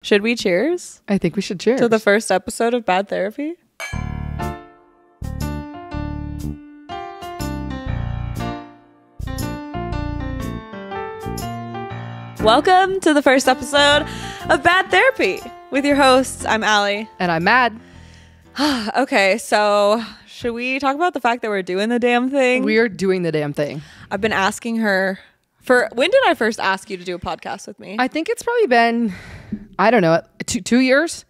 Should we cheers I think we should cheers. to the first episode of Bad Therapy? Welcome to the first episode of Bad Therapy with your hosts. I'm Allie. And I'm mad. Okay, so should we talk about the fact that we're doing the damn thing? We are doing the damn thing. I've been asking her for, when did I first ask you to do a podcast with me? I think it's probably been, I don't know, two years?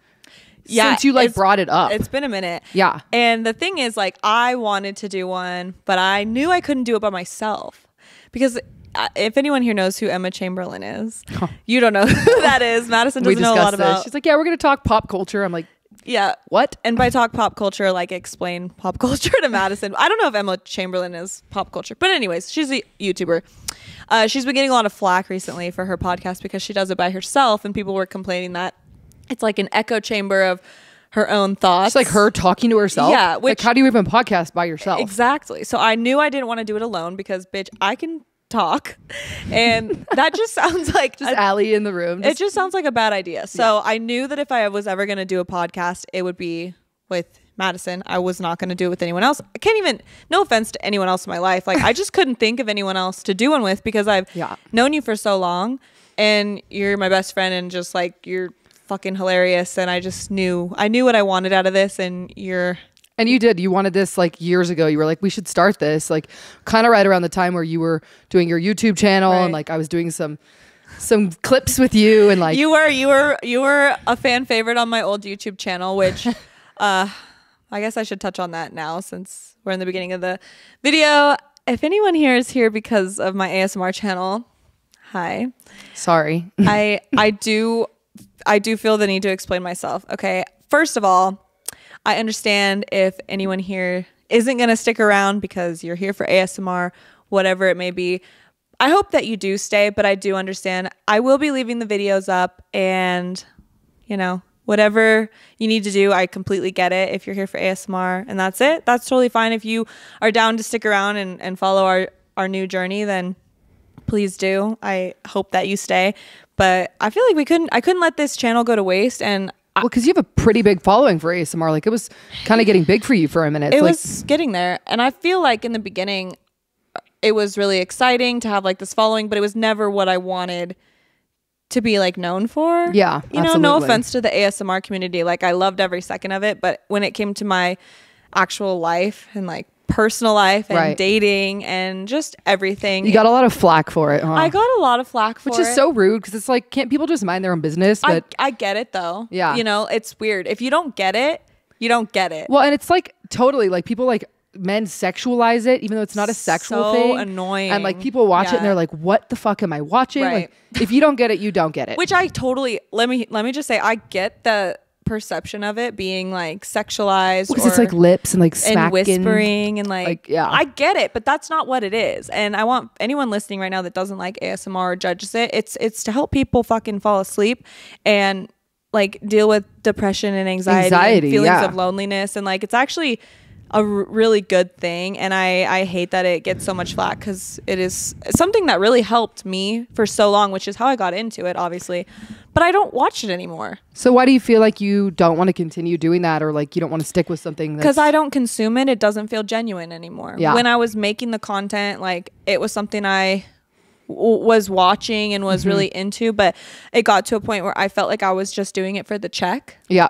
Yeah, since you brought it up. It's been a minute. Yeah. And the thing is, I wanted to do one, but I knew I couldn't do it by myself. Because if anyone here knows who Emma Chamberlain is, you don't know who that is. Madison doesn't know a lot about. She's like, yeah, we're going to talk pop culture. I'm like, yeah. What? And by talk pop culture, explain pop culture to Madison. I don't know if Emma Chamberlain is pop culture. But anyways, she's a YouTuber. She's been getting a lot of flack recently for her podcast because she does it by herself. And people were complaining that it's like an echo chamber of her own thoughts. It's like her talking to herself. Yeah. Like, how do you even podcast by yourself? Exactly. So I knew I didn't want to do it alone because, bitch, I can talk. And that just sounds like... Just Allie in the room. It just sounds like a bad idea. So I knew that if I was ever going to do a podcast, it would be with Madison. I was not going to do it with anyone else. I can't even... No offense to anyone else in my life. I just couldn't think of anyone else to do one with because I've known you for so long. And you're my best friend and just you're fucking hilarious. And I just knew... I knew what I wanted out of this and you're... And you did. You wanted this years ago. You were like, we should start this. Kind of right around the time where you were doing your YouTube channel, right. And I was doing some clips with you, and you were a fan favorite on my old YouTube channel, which I guess I should touch on that now since we're in the beginning of the video. If anyone here is here because of my ASMR channel, hi. Sorry. I do feel the need to explain myself. Okay. First of all, I understand if anyone here isn't going to stick around because you're here for ASMR, whatever it may be. I hope that you do stay, but I do understand. I will be leaving the videos up and, whatever you need to do, I completely get it if you're here for ASMR and that's it. That's totally fine. If you are down to stick around and follow our new journey, then please do. I hope that you stay. But I feel like I couldn't let this channel go to waste. And well, because you have a pretty big following for ASMR. It was kind of getting big for you for a minute. It was getting there. And I feel like in the beginning, it was really exciting to have this following, but it was never what I wanted to be known for. Yeah, absolutely. No offense to the ASMR community. I loved every second of it. But when it came to my actual life and personal life and dating and just everything. You got a lot of flack for it, huh? I got a lot of flack for it. Which is so rude because it's can't people just mind their own business? But I get it though. Yeah. It's weird. If you don't get it, you don't get it. Well, and it's totally people men sexualize it even though it's not a sexual thing. So annoying. And people watch it and they're like, what the fuck am I watching? Right. If you don't get it, you don't get it. Which I totally, let me just say, I get the perception of it being sexualized because it's lips and smacking and whispering and yeah, I get it, but that's not what it is. And I want anyone listening right now that doesn't like ASMR or judges it, it's to help people fucking fall asleep and deal with depression and anxiety and feelings of loneliness, and it's actually a really good thing. And I hate that it gets so much flack because it is something that really helped me for so long, which is how I got into it, obviously. But I don't watch it anymore. So why do you feel like you don't want to continue doing that, or you don't want to stick with something? Because I don't consume it. It doesn't feel genuine anymore. Yeah. When I was making the content, it was something I was watching and was really into, but it got to a point where I felt like I was just doing it for the check. Yeah.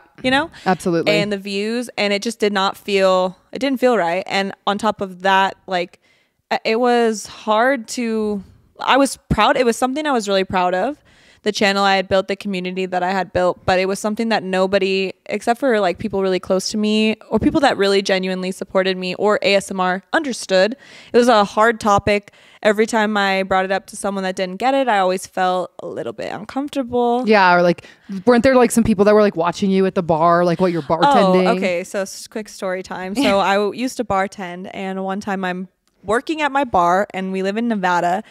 Absolutely. And the views, and it just didn't feel right. And on top of that, it was hard to, I was proud. It was something I was really proud of. The channel I had built, the community that I had built, but it was something that nobody, except for people really close to me or people that really genuinely supported me or ASMR, understood. It was a hard topic. Every time I brought it up to someone that didn't get it, I always felt a little bit uncomfortable. Yeah, or weren't there some people that were watching you at the bar, what you're bartending? Oh, okay. So quick story time. So I used to bartend, and one time I'm working at my bar, and we live in Nevada.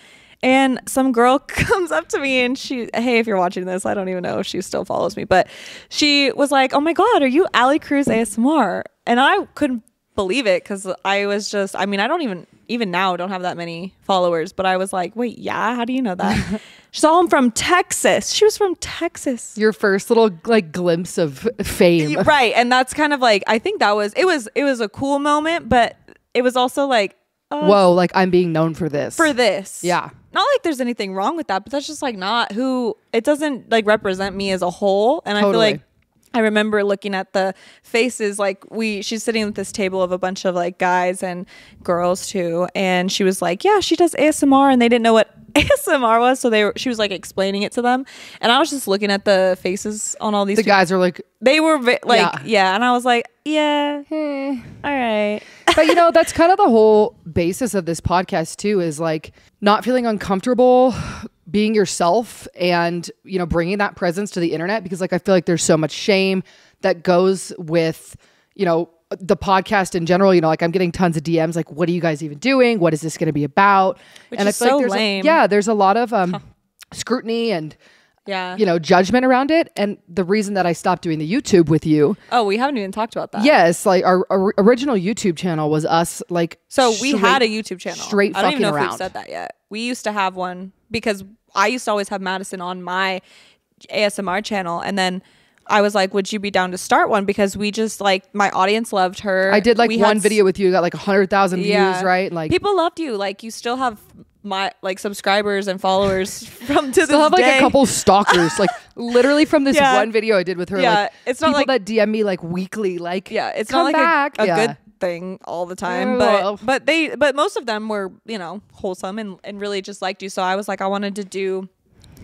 And some girl comes up to me and hey, if you're watching this, I don't even know if she still follows me, but she was like, oh my God, are you Allie Cruz ASMR? And I couldn't believe it because I was just, I don't even even now don't have that many followers, but I was like, wait, yeah, how do you know that? She saw him from Texas. She was from Texas. Your first little like glimpse of fame. Right. And that's kind of like, I think that was, it was a cool moment, but it was also like, whoa, like I'm being known for this. Yeah. Not like there's anything wrong with that, but that's just like not who, it doesn't like represent me as a whole. And I feel like I remember looking at the faces, like she's sitting at this table of a bunch of like guys and girls too. And she was like, yeah, she does ASMR, and they didn't know what ASMR was. So she was like explaining it to them. And I was just looking at the faces on all these The guys are like, they were yeah. And I was like, yeah, all right. But you know, that's kind of the whole basis of this podcast too, is like not feeling uncomfortable being yourself and, you know, bringing that presence to the internet, because like I feel like there's so much shame that goes with, you know, the podcast in general. You know, like I'm getting tons of DMs like, what are you guys even doing? What is this going to be about? Which is so lame. There's a lot of scrutiny and yeah, you know, judgment around it. And the reason that I stopped doing the YouTube with you. Oh, we haven't even talked about that. Yes. Like our original YouTube channel was us like. So we had a YouTube channel. Straight fucking around. I don't even know if we've said that yet. We used to have one because I used to always have Madison on my ASMR channel. And then I was like, would you be down to start one? Because we just like, my audience loved her. I did like one video with you, got like 100,000 views, right? Like people loved you. Like you still have my like subscribers and followers from to still this have like day. A couple stalkers, like literally from this one video I did with her. Yeah, like it's not people like that DM me like weekly, like it's come not like back. a good thing all the time, but most of them were, you know, wholesome and really just liked you. So I was like, I wanted to do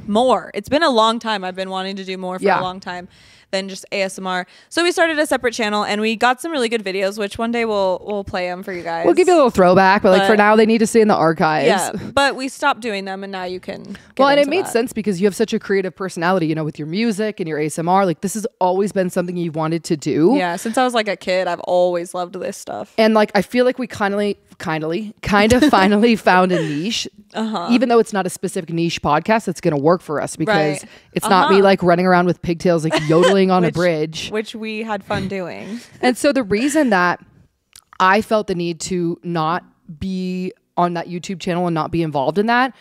more. It's been a long time. I've been wanting to do more for a long time than just ASMR. So we started a separate channel and we got some really good videos, which one day we'll play them for you guys. We'll give you a little throwback, but like for now they need to stay in the archives. Yeah, but we stopped doing them and now you can well, and it made sense because you have such a creative personality, you know, with your music and your ASMR. Like this has always been something you've wanted to do. Yeah, since I was like a kid, I've always loved this stuff. And like I feel like we kind of finally found a niche, even though it's not a specific niche podcast that's going to work for us, because it's not me like running around with pigtails like yodeling on a bridge, which we had fun doing. And so the reason that I felt the need to not be on that YouTube channel and not be involved in that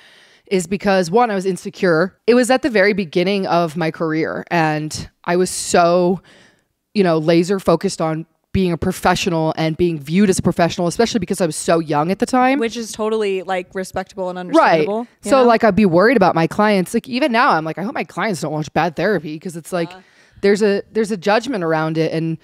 is because one, I was insecure. It was at the very beginning of my career and I was so, you know, laser focused on being a professional and being viewed as a professional, especially because I was so young at the time. Which is totally like respectable and understandable. Right. So like I'd be worried about my clients. Like even now I'm like, I hope my clients don't watch bad therapy, because it's like there's a judgment around it.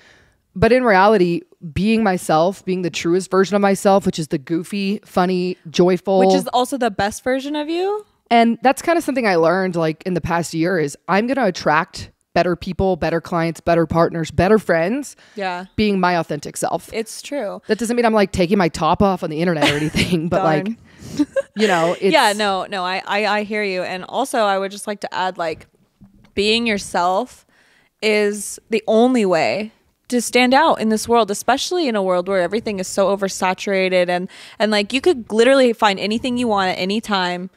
But in reality, being myself, being the truest version of myself, which is the goofy, funny, joyful. Which is also the best version of you. And that's kind of something I learned like in the past year is I'm going to attract better people, better clients, better partners, better friends. Yeah. Being my authentic self. It's true. That doesn't mean I'm like taking my top off on the internet or anything, but like, you know, it's... Yeah, no, I hear you. And also I would just like to add, like, being yourself is the only way to stand out in this world, especially in a world where everything is so oversaturated and like you could literally find anything you want at any time.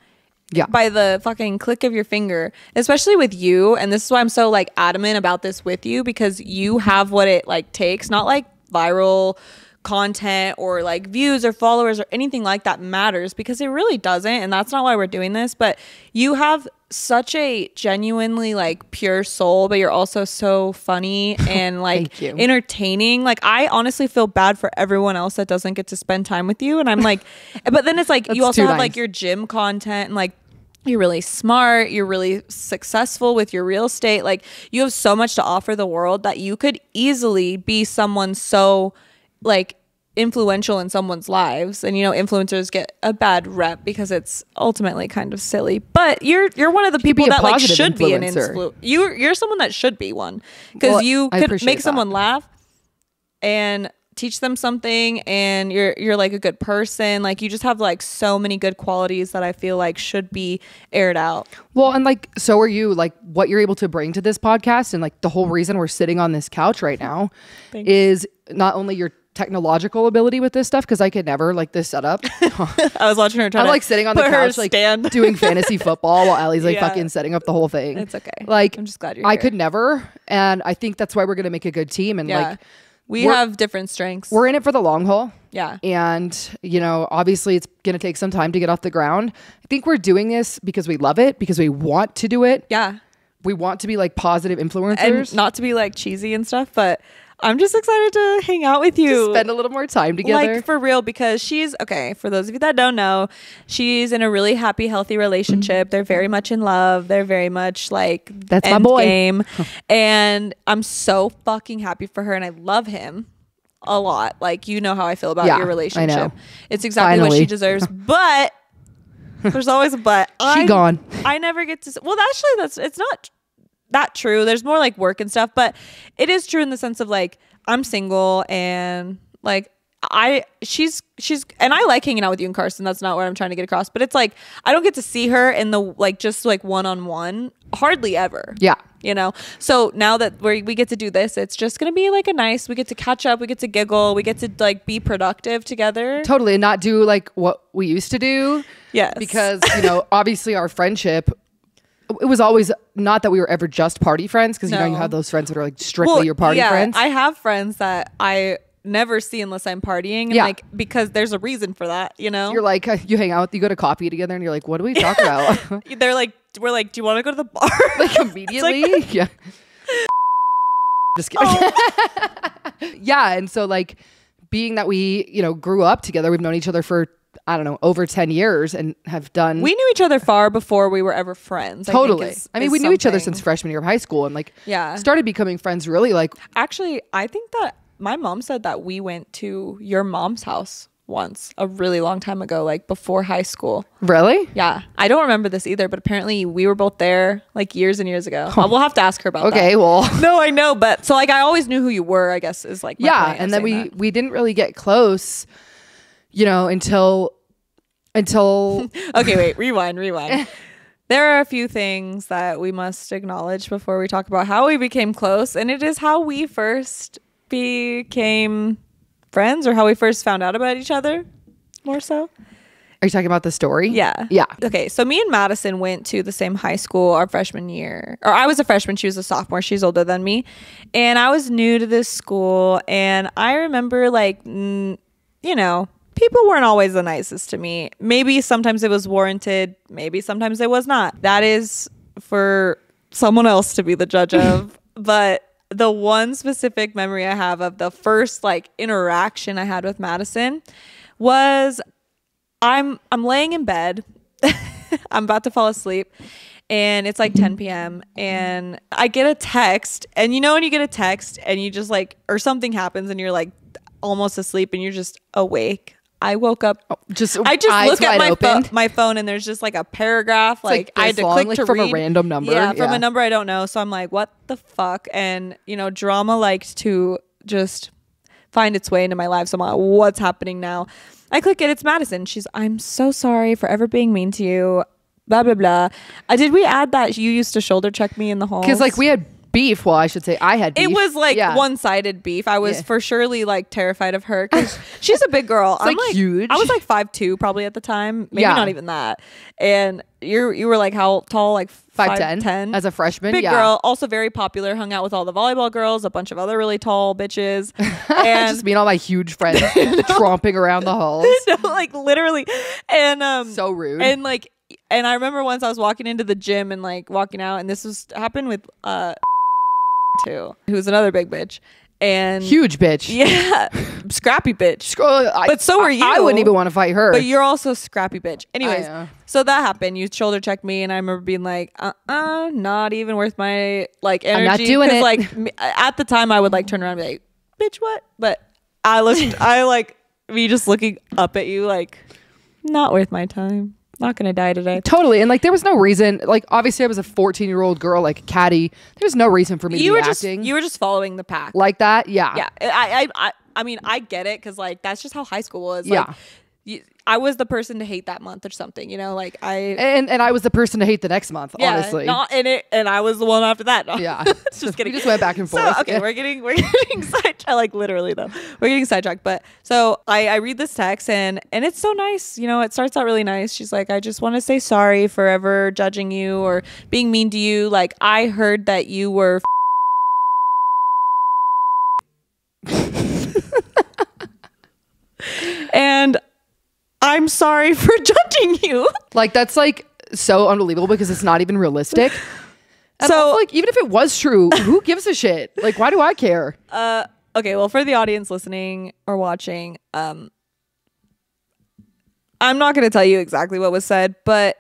Yeah. By the fucking click of your finger, especially with you. And this is why I'm so like adamant about this with you, because you have what it like takes, not like viral content or like views or followers or anything like that matters, because it really doesn't. And that's not why we're doing this. But you have such a genuinely like pure soul, but you're also so funny and like entertaining. Like I honestly feel bad for everyone else that doesn't get to spend time with you. And I'm like, but then it's like you also have like your gym content and like you're really smart, you're really successful with your real estate. Like you have so much to offer the world that you could easily be someone so like influential in someone's lives. And you know, influencers get a bad rep because it's ultimately kind of silly, but you're one of the people that like should be an influencer. You're someone that should be one, because you could make someone laugh and teach them something, and you're like a good person. Like you just have like so many good qualities that I feel like should be aired out. Well, and like so are you. Like what you're able to bring to this podcast, and like the whole reason we're sitting on this couch right now is not only your technological ability with this stuff, because I could never like this setup. I was watching her I'm like sitting on the couch like doing fantasy football while Allie's like fucking setting up the whole thing. It's okay. Like I'm just glad you're I here. could never, and I think that's why we're gonna make a good team. And like We have different strengths. We're in it for the long haul. Yeah. And, you know, obviously it's going to take some time to get off the ground. I think we're doing this because we love it, because we want to do it. Yeah. We want to be like positive influencers. And not to be like cheesy and stuff, but I'm just excited to hang out with you. To spend a little more time together. Like, for real, because she's, okay, for those of you that don't know, she's in a really happy, healthy relationship. They're very much in love. They're very much like that's my boy. Game. And I'm so fucking happy for her, and I love him a lot. Like, you know how I feel about your relationship. I know. It's exactly what she deserves. But there's always a but. Gone. I never get to. Well, actually, it's not that true. There's more like work and stuff, but it is true in the sense of like I'm single and like she's and I like hanging out with you and Carson. That's not what I'm trying to get across. But it's like I don't get to see her in the like just like one-on-one hardly ever. Yeah. You know, so now that we get to do this, it's just gonna be like we get to catch up, we get to giggle, we get to like be productive together. Totally, and not do like what we used to do. Yes, because you know, obviously our friendship, it was always not that we were ever just party friends, because you know you have those friends that are like strictly your party friends. I have friends that I never see unless I'm partying, and like because there's a reason for that. You know, you're like you hang out, you go to coffee together, and you're like, what do we talk about? They're like, we're like, do you want to go to the bar? Like immediately, like, yeah. Just kidding. Yeah, and so like being that we, you know, grew up together, we've known each other for I don't know, over 10 years and have done. We knew each other far before we were ever friends. Totally. I mean, we knew each other since freshman year of high school and like started becoming friends really like. Actually, I think that my mom said that we went to your mom's house once a really long time ago, like before high school. Really? Yeah. I don't remember this either, but apparently we were both there like years and years ago. We'll have to ask her about that. Okay, well. No, I know. But so like I always knew who you were, I guess is like my point and then we didn't really get close, you know, until okay, wait, rewind. There are a few things that we must acknowledge before we talk about how we became close, and it is how we first became friends, or how we first found out about each other, more so. Are you talking about the story? Yeah. Okay, so me and Madison went to the same high school our freshman year. Or I was a freshman, she was a sophomore, she's older than me. And I was new to this school, and I remember like, you know, people weren't always the nicest to me. Maybe sometimes it was warranted, maybe sometimes it was not. That is for someone else to be the judge of. But the one specific memory I have of the first like interaction I had with Madison was I'm laying in bed. I'm about to fall asleep, and it's like 10 p.m. and I get a text, and you know when you get a text and you just like, or something happens and you're like almost asleep and you're just awake. I woke up. I just look at my phone, and there's just like a paragraph. It's like I had to click to from read a random number. Yeah, from a number I don't know. So I'm like, what the fuck? And you know, drama likes to just find its way into my life. So I'm like, what's happening now? I click it. It's Madison. I'm so sorry for ever being mean to you. Blah blah blah. Did we add that you used to shoulder check me in the halls? Because like we had beef. Well, I should say I had beef. It was like one-sided beef. I was for surely like terrified of her because she's a big girl. I'm like huge. I was like 5'2" probably at the time. Maybe not even that. And you were like how tall? Like 5'10" as a freshman. Big girl, also very popular. Hung out with all the volleyball girls, a bunch of other really tall bitches, and just me and all my huge friends tromping around the halls. No, like literally, and so rude. And like, and I remember once I was walking into the gym and like walking out, and this happened with too, who's another big bitch. And huge bitch. Yeah. Scrappy bitch. But so are you. I wouldn't even want to fight her. But you're also scrappy bitch. Anyways, so that happened. You shoulder checked me, and I remember being like, not even worth my like energy. I'm not doing it. Like at the time I would like turn around and be like, bitch, what? But I like me just looking up at you like, not worth my time. Not gonna die today. Totally. And like there was no reason, like obviously I was a 14-year-old girl, like catty. There was no reason for me to be acting. You were just following the pack. Like that? Yeah. Yeah. I mean, I get it, because like that's just how high school was. Yeah. Like, I was the person to hate that month or something, you know, like and I was the person to hate the next month, honestly. And I was the one after that. No. Yeah. Just kidding. We just went back and forth. So, okay, we're getting sidetracked. Like literally though. We're getting sidetracked. But so I read this text, and it's so nice. You know, it starts out really nice. She's like, I just want to say sorry for ever judging you or being mean to you. Like I heard that you were sorry for judging you. Like, that's like so unbelievable because it's not even realistic. And So- also, like, even if it was true, who gives a shit? Like, why do I care? Okay, well, for the audience listening or watching, I'm not going to tell you exactly what was said, but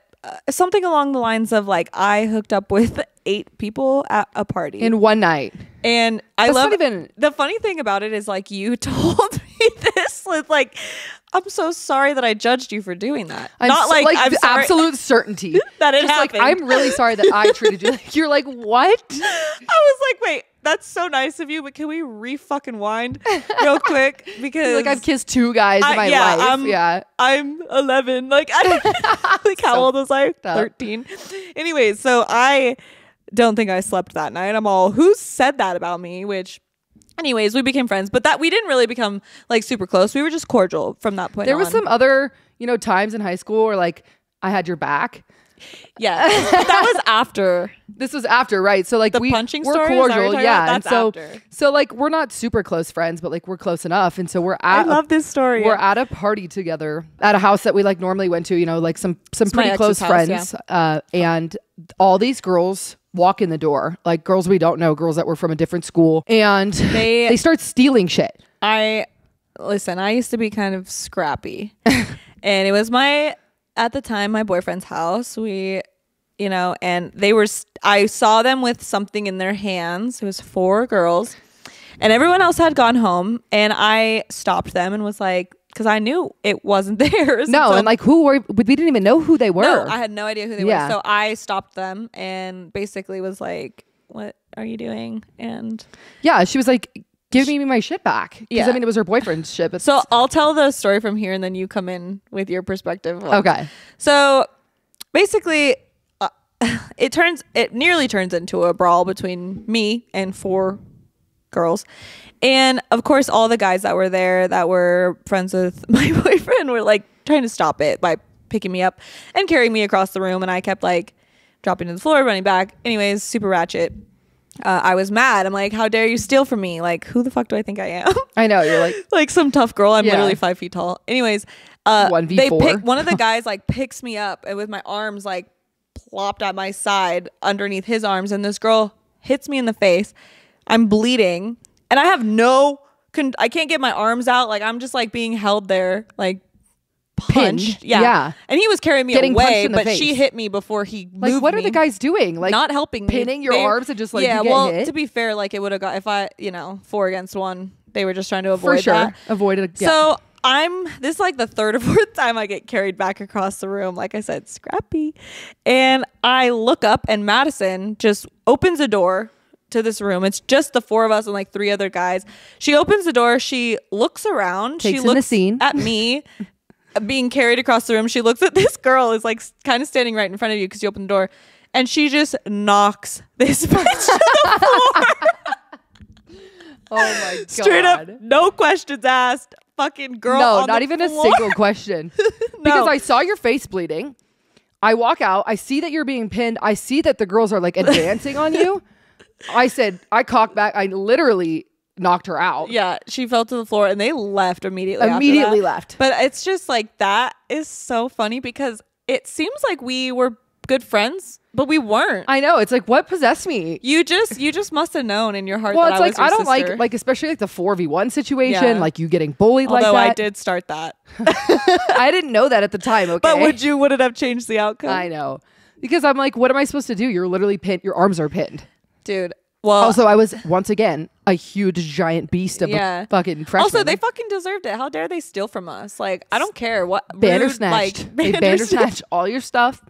something along the lines of like, I hooked up with 8 people at a party In one night. and I That's love not even- the funny thing about it is like you told me this with like, I'm so sorry that I judged you for doing that. Not like I'm the sorry absolute certainty that it Just happened. like, I'm really sorry that I treated you like, you're like, what? I was like, wait, that's so nice of you, but can we fucking wind real quick? Because Like, I've kissed 2 guys in my life. I'm 11. Like, I like how old was I? 13. Anyways, so I don't think I slept that night. I'm all, who said that about me? Which, anyways, we became friends, but that we didn't really become like super close. We were just cordial from that point There on. was some other, times in high school where like I had your back. Yeah, that was after. This was after, right? So like The we're punching story? Is that what you're cordial, talking yeah. about? And That's after. so like we're not super close friends, but like we're close enough. And so I love this story. We're at a party together at a house that we like normally went to, like some my pretty ex's close house, friends. And all these girls walk in the door, like girls we don't know, girls that were from a different school, and they start stealing shit. I used to be kind of scrappy and it was at the time my boyfriend's house. We and I saw them with something in their hands. It was 4 girls and everyone else had gone home and I stopped them and was like, because I knew it wasn't theirs. No, so, and like we didn't even know who they were. no, I had no idea who they Yeah. were. So I stopped them and basically was like, what are you doing? And Yeah, she was like, give me my shit back. Because Yeah. I mean, it was her boyfriend's shit. But so I'll tell the story from here and then you come in with your perspective. okay. So basically, it nearly turns into a brawl between me and 4 girls. And of course, all the guys that were there that were friends with my boyfriend were like trying to stop it by picking me up and carrying me across the room. And I kept like dropping to the floor, running back. Anyways, super ratchet. I was mad. I'm like, how dare you steal from me? Like, who the fuck do I think I am? I know, you're like, Like some tough girl. I'm Yeah. literally 5 feet tall. Anyways, 1v4. one of the guys like picks me up and with my arms like plopped at my side underneath his arms, and this girl hits me in the face. I'm bleeding and I have I can't get my arms out. Like I'm just like being held there, like punched. Pinned. Yeah. And he was carrying me Getting punched away, in the but face. she hit me before he like, moved what are me. the guys doing? Like, Not helping me. pinning your arms and just like, yeah, you get well, hit? to be fair, like it would have got, if I, 4 against 1, they were just trying to avoid for sure. that. Avoid it. Yeah. So this is like the 3rd or 4th time I get carried back across the room. Like I said, scrappy. And I look up and Madison just opens a door to this room. It's just the 4 of us and like 3 other guys. She opens the door. She looks around. Takes she in the looks scene. at me being carried across the room. She looks at this girl is like kind of standing right in front of you because you open the door. And she just knocks this bitch to the floor. Oh my god. Straight up, no questions asked. Fucking girl. No, on not the even a floor. single question. Because I saw your face bleeding. I walk out. I see that you're being pinned. I see that the girls are like advancing on you. I cocked back. I literally knocked her out. Yeah, she fell to the floor and they left immediately. after Immediately that. left. But it's just like that is so funny because it seems like we were good friends, but we weren't. I know. It's like, what possessed me? You just must have known in your heart. Well, that it's I like was your I don't sister. like especially like the 4v1 situation, Yeah. like you getting bullied Although like that. I did start that, I didn't know that at the time. Okay, but would it have changed the outcome? I know, because I'm like, what am I supposed to do? You're literally pinned. Your arms are pinned. Dude. Well, Also, I was once again a huge giant beast of yeah. a fucking freshman. Also, they fucking deserved it. How dare they steal from us? Like, I don't care what Bandersnatched. Like, They bandersnatched all your stuff.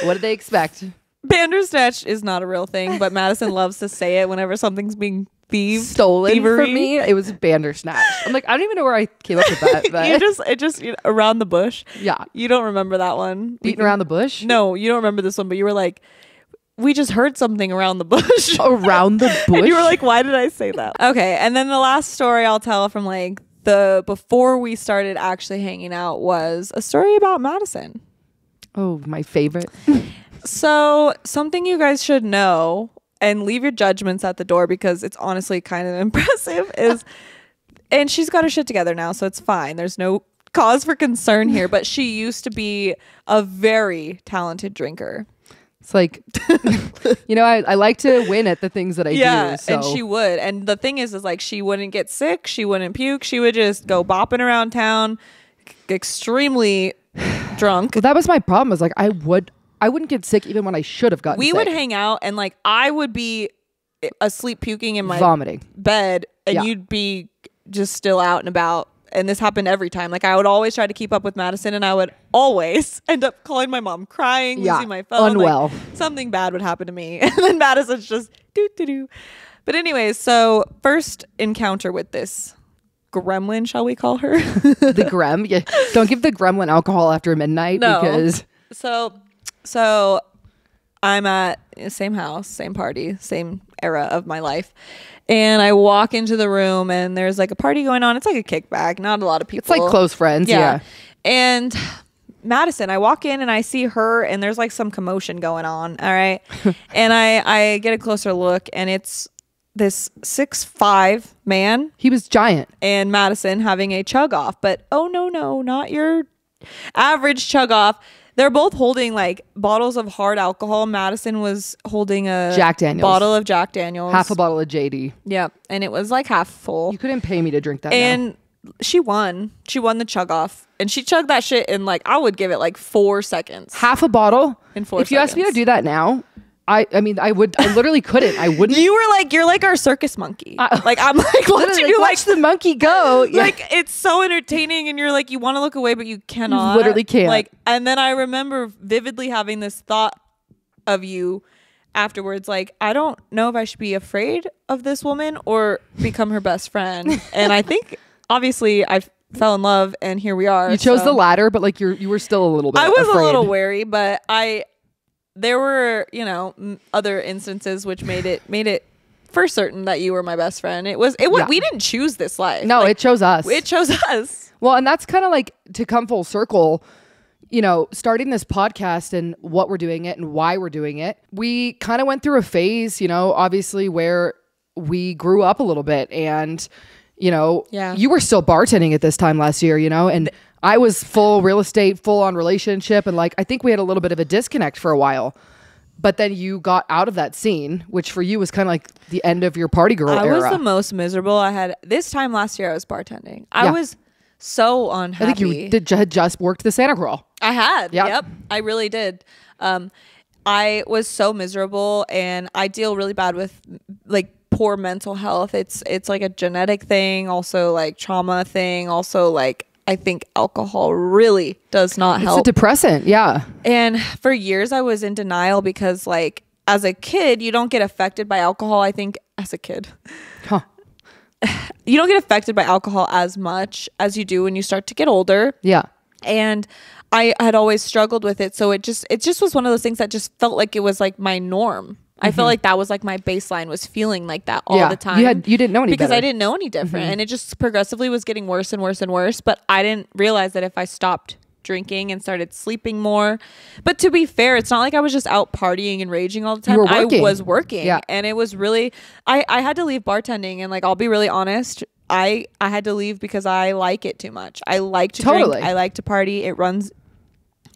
What did they expect? Bandersnatch is not a real thing, but Madison loves to say it whenever something's being thieved, Stolen thievery. from me. It was bandersnatch. I'm like, I don't even know where I came up with that. But It just around the bush. yeah, You don't remember that one. beating around the bush. No, you don't remember this one, but you were like, we just heard something around the bush. Around the bush. And you were like, why did I say that? Okay, and then the last story I'll tell from like before we started actually hanging out was a story about Madison. oh, my favorite. So something you guys should know and leave your judgments at the door because it's honestly kind of impressive is, and she's got her shit together now, so it's fine. There's no cause for concern here, but she used to be a very talented drinker. It's like, I like to win at the things that I do. So. And she would. And the thing is like she wouldn't get sick. She wouldn't puke. She would just go bopping around town, extremely drunk. Well, that was my problem. Was like I wouldn't get sick even when I should have gotten sick. We would hang out and like I would be asleep puking in my vomiting bed and you'd be just still out and about. And this happened every time. Like I would always try to keep up with Madison and I would always end up calling my mom crying, losing my phone. Unwell. Like, something bad would happen to me. And then Madison's just doo. But anyways, so first encounter with this gremlin, shall we call her? The grem. Yeah. Don't give the gremlin alcohol after midnight because So I'm at the same house, same party, same era of my life. And I walk into the room and there's like a party going on. It's like a kickback, not a lot of people. It's like close friends. Yeah. And Madison, I walk in and I see her and there's like some commotion going on. All right. And I get a closer look and it's this 6'5" man. He was giant. And Madison having a chug off. But oh no, not your average chug off. They're both holding like bottles of hard alcohol. Madison was holding a Jack Daniels bottle of Jack Daniels, half a bottle of JD. Yeah, and it was like half full. You couldn't pay me to drink that. And she won. She won the chug off, and she chugged that shit in like I would give it like 4 seconds. Half a bottle in 4 seconds. If you asked me to do that now, I literally couldn't. I wouldn't. You were like, you're like our circus monkey. Like I'm like watching you watch the monkey go. Like it's so entertaining, and you're like, you want to look away, but you cannot. You literally can't. Like, and then I remember vividly having this thought of you afterwards. Like, I don't know if I should be afraid of this woman or become her best friend. And I think obviously I fell in love, and here we are. You chose the latter, but like you were still a little bit. I was afraid. a little wary, but there were, other instances which made it for certain that you were my best friend. We didn't choose this life. No, it chose us. It chose us. Well, and that's kind of like to come full circle, starting this podcast and what we're doing it and why we're doing it. We kind of went through a phase, obviously where we grew up a little bit and, you were still bartending at this time last year, and I was full real estate, full on relationship. And like, I think we had a little bit of a disconnect for a while, but then you got out of that scene, which for you was kind of like the end of your party girl era. I was the most miserable. I had this time last year. I was bartending. I was so unhappy. I think you had just worked the Santa Crawl. I had. Yep. I really did. I was so miserable and I deal really bad with like poor mental health. It's like a genetic thing, also like trauma thing, also like I think alcohol really does not help. It's a depressant, yeah. And for years I was in denial because like as a kid, you don't get affected by alcohol. I think as a kid, you don't get affected by alcohol as much as you do when you start to get older. Yeah. And I had always struggled with it. So it just was one of those things that just felt like it was like my norm. I felt like that was like my baseline, was feeling like that all the time. You didn't know any because better. I didn't know any different. And it just progressively was getting worse and worse and worse. But I didn't realize that if I stopped drinking and started sleeping more. But to be fair, it's not like I was just out partying and raging all the time. I was working. Yeah. And it was really, I had to leave bartending. And like, I'll be really honest, I had to leave because I like it too much. I like to drink. I like to party. It runs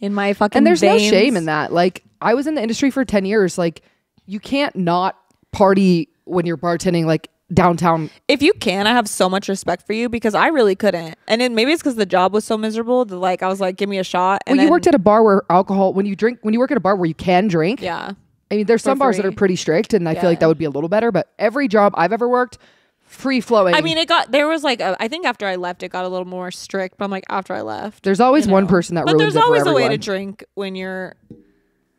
in my fucking And there's veins. no shame in that. Like, I was in the industry for 10 years. Like, you can't not party when you're bartending like downtown. If you can, I have so much respect for you because I really couldn't. And then maybe it's because the job was so miserable that like I was like, give me a shot. And you worked at a bar where alcohol, when you work at a bar where you can drink. Yeah. I mean, there's some bars that are pretty strict and I feel like that would be a little better, but every job I've ever worked, free flowing. I mean, there was like, I think after I left, it got a little more strict, but I'm like, after I left. There's always one person that ruins it for everyone. But there's always a way to drink when you're,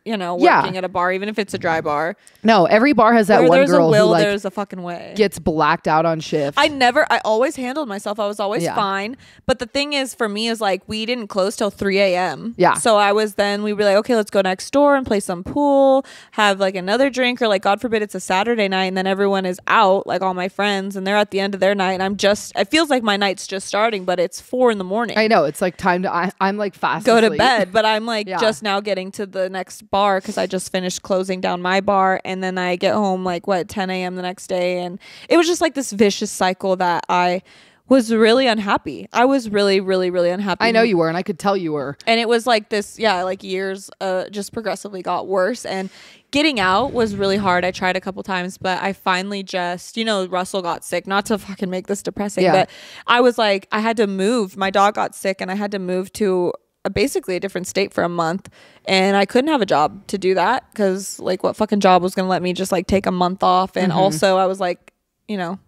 working at a bar, even if it's a dry bar. No, every bar has that one girl who like there's a fucking way. Gets blacked out on shift. I always handled myself. I was always fine. But the thing is, for me, is like we didn't close till 3 a.m. Yeah. So we were like, okay, let's go next door and play some pool, have like another drink, or like God forbid it's a Saturday night and then everyone is out, like all my friends, and they're at the end of their night, and it feels like my night's just starting, but it's 4 a.m. I know, it's like time to I'm like fast go asleep. to bed, but I'm like just now getting to the next bar because I just finished closing down my bar, and then I get home like 10 a.m. the next day, and it was just like this vicious cycle that I was really unhappy. I was really, really, really unhappy. I know you were, and I could tell you were. And it was like this, like years just progressively got worse. And getting out was really hard. I tried a couple times, but I finally just, Russell got sick. Not to fucking make this depressing, but I was like, I had to move. My dog got sick and I had to move to basically a different state for a month. And I couldn't have a job to do that because like what fucking job was going to let me just like take a month off? And also I was like,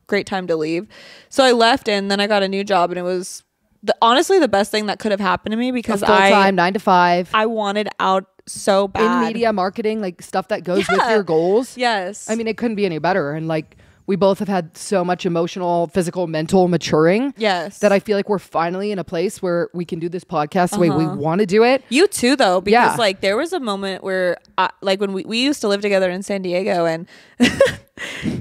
great time to leave. So I left and then I got a new job and it was honestly the best thing that could have happened to me because full-time 9 to 5. I wanted out so bad. In media marketing, like stuff that goes with your goals. Yes. I mean, it couldn't be any better. And like we both have had so much emotional, physical, mental maturing. Yes. That I feel like we're finally in a place where we can do this podcast the way we want to do it. You too, though, because like there was a moment where like when we used to live together in San Diego and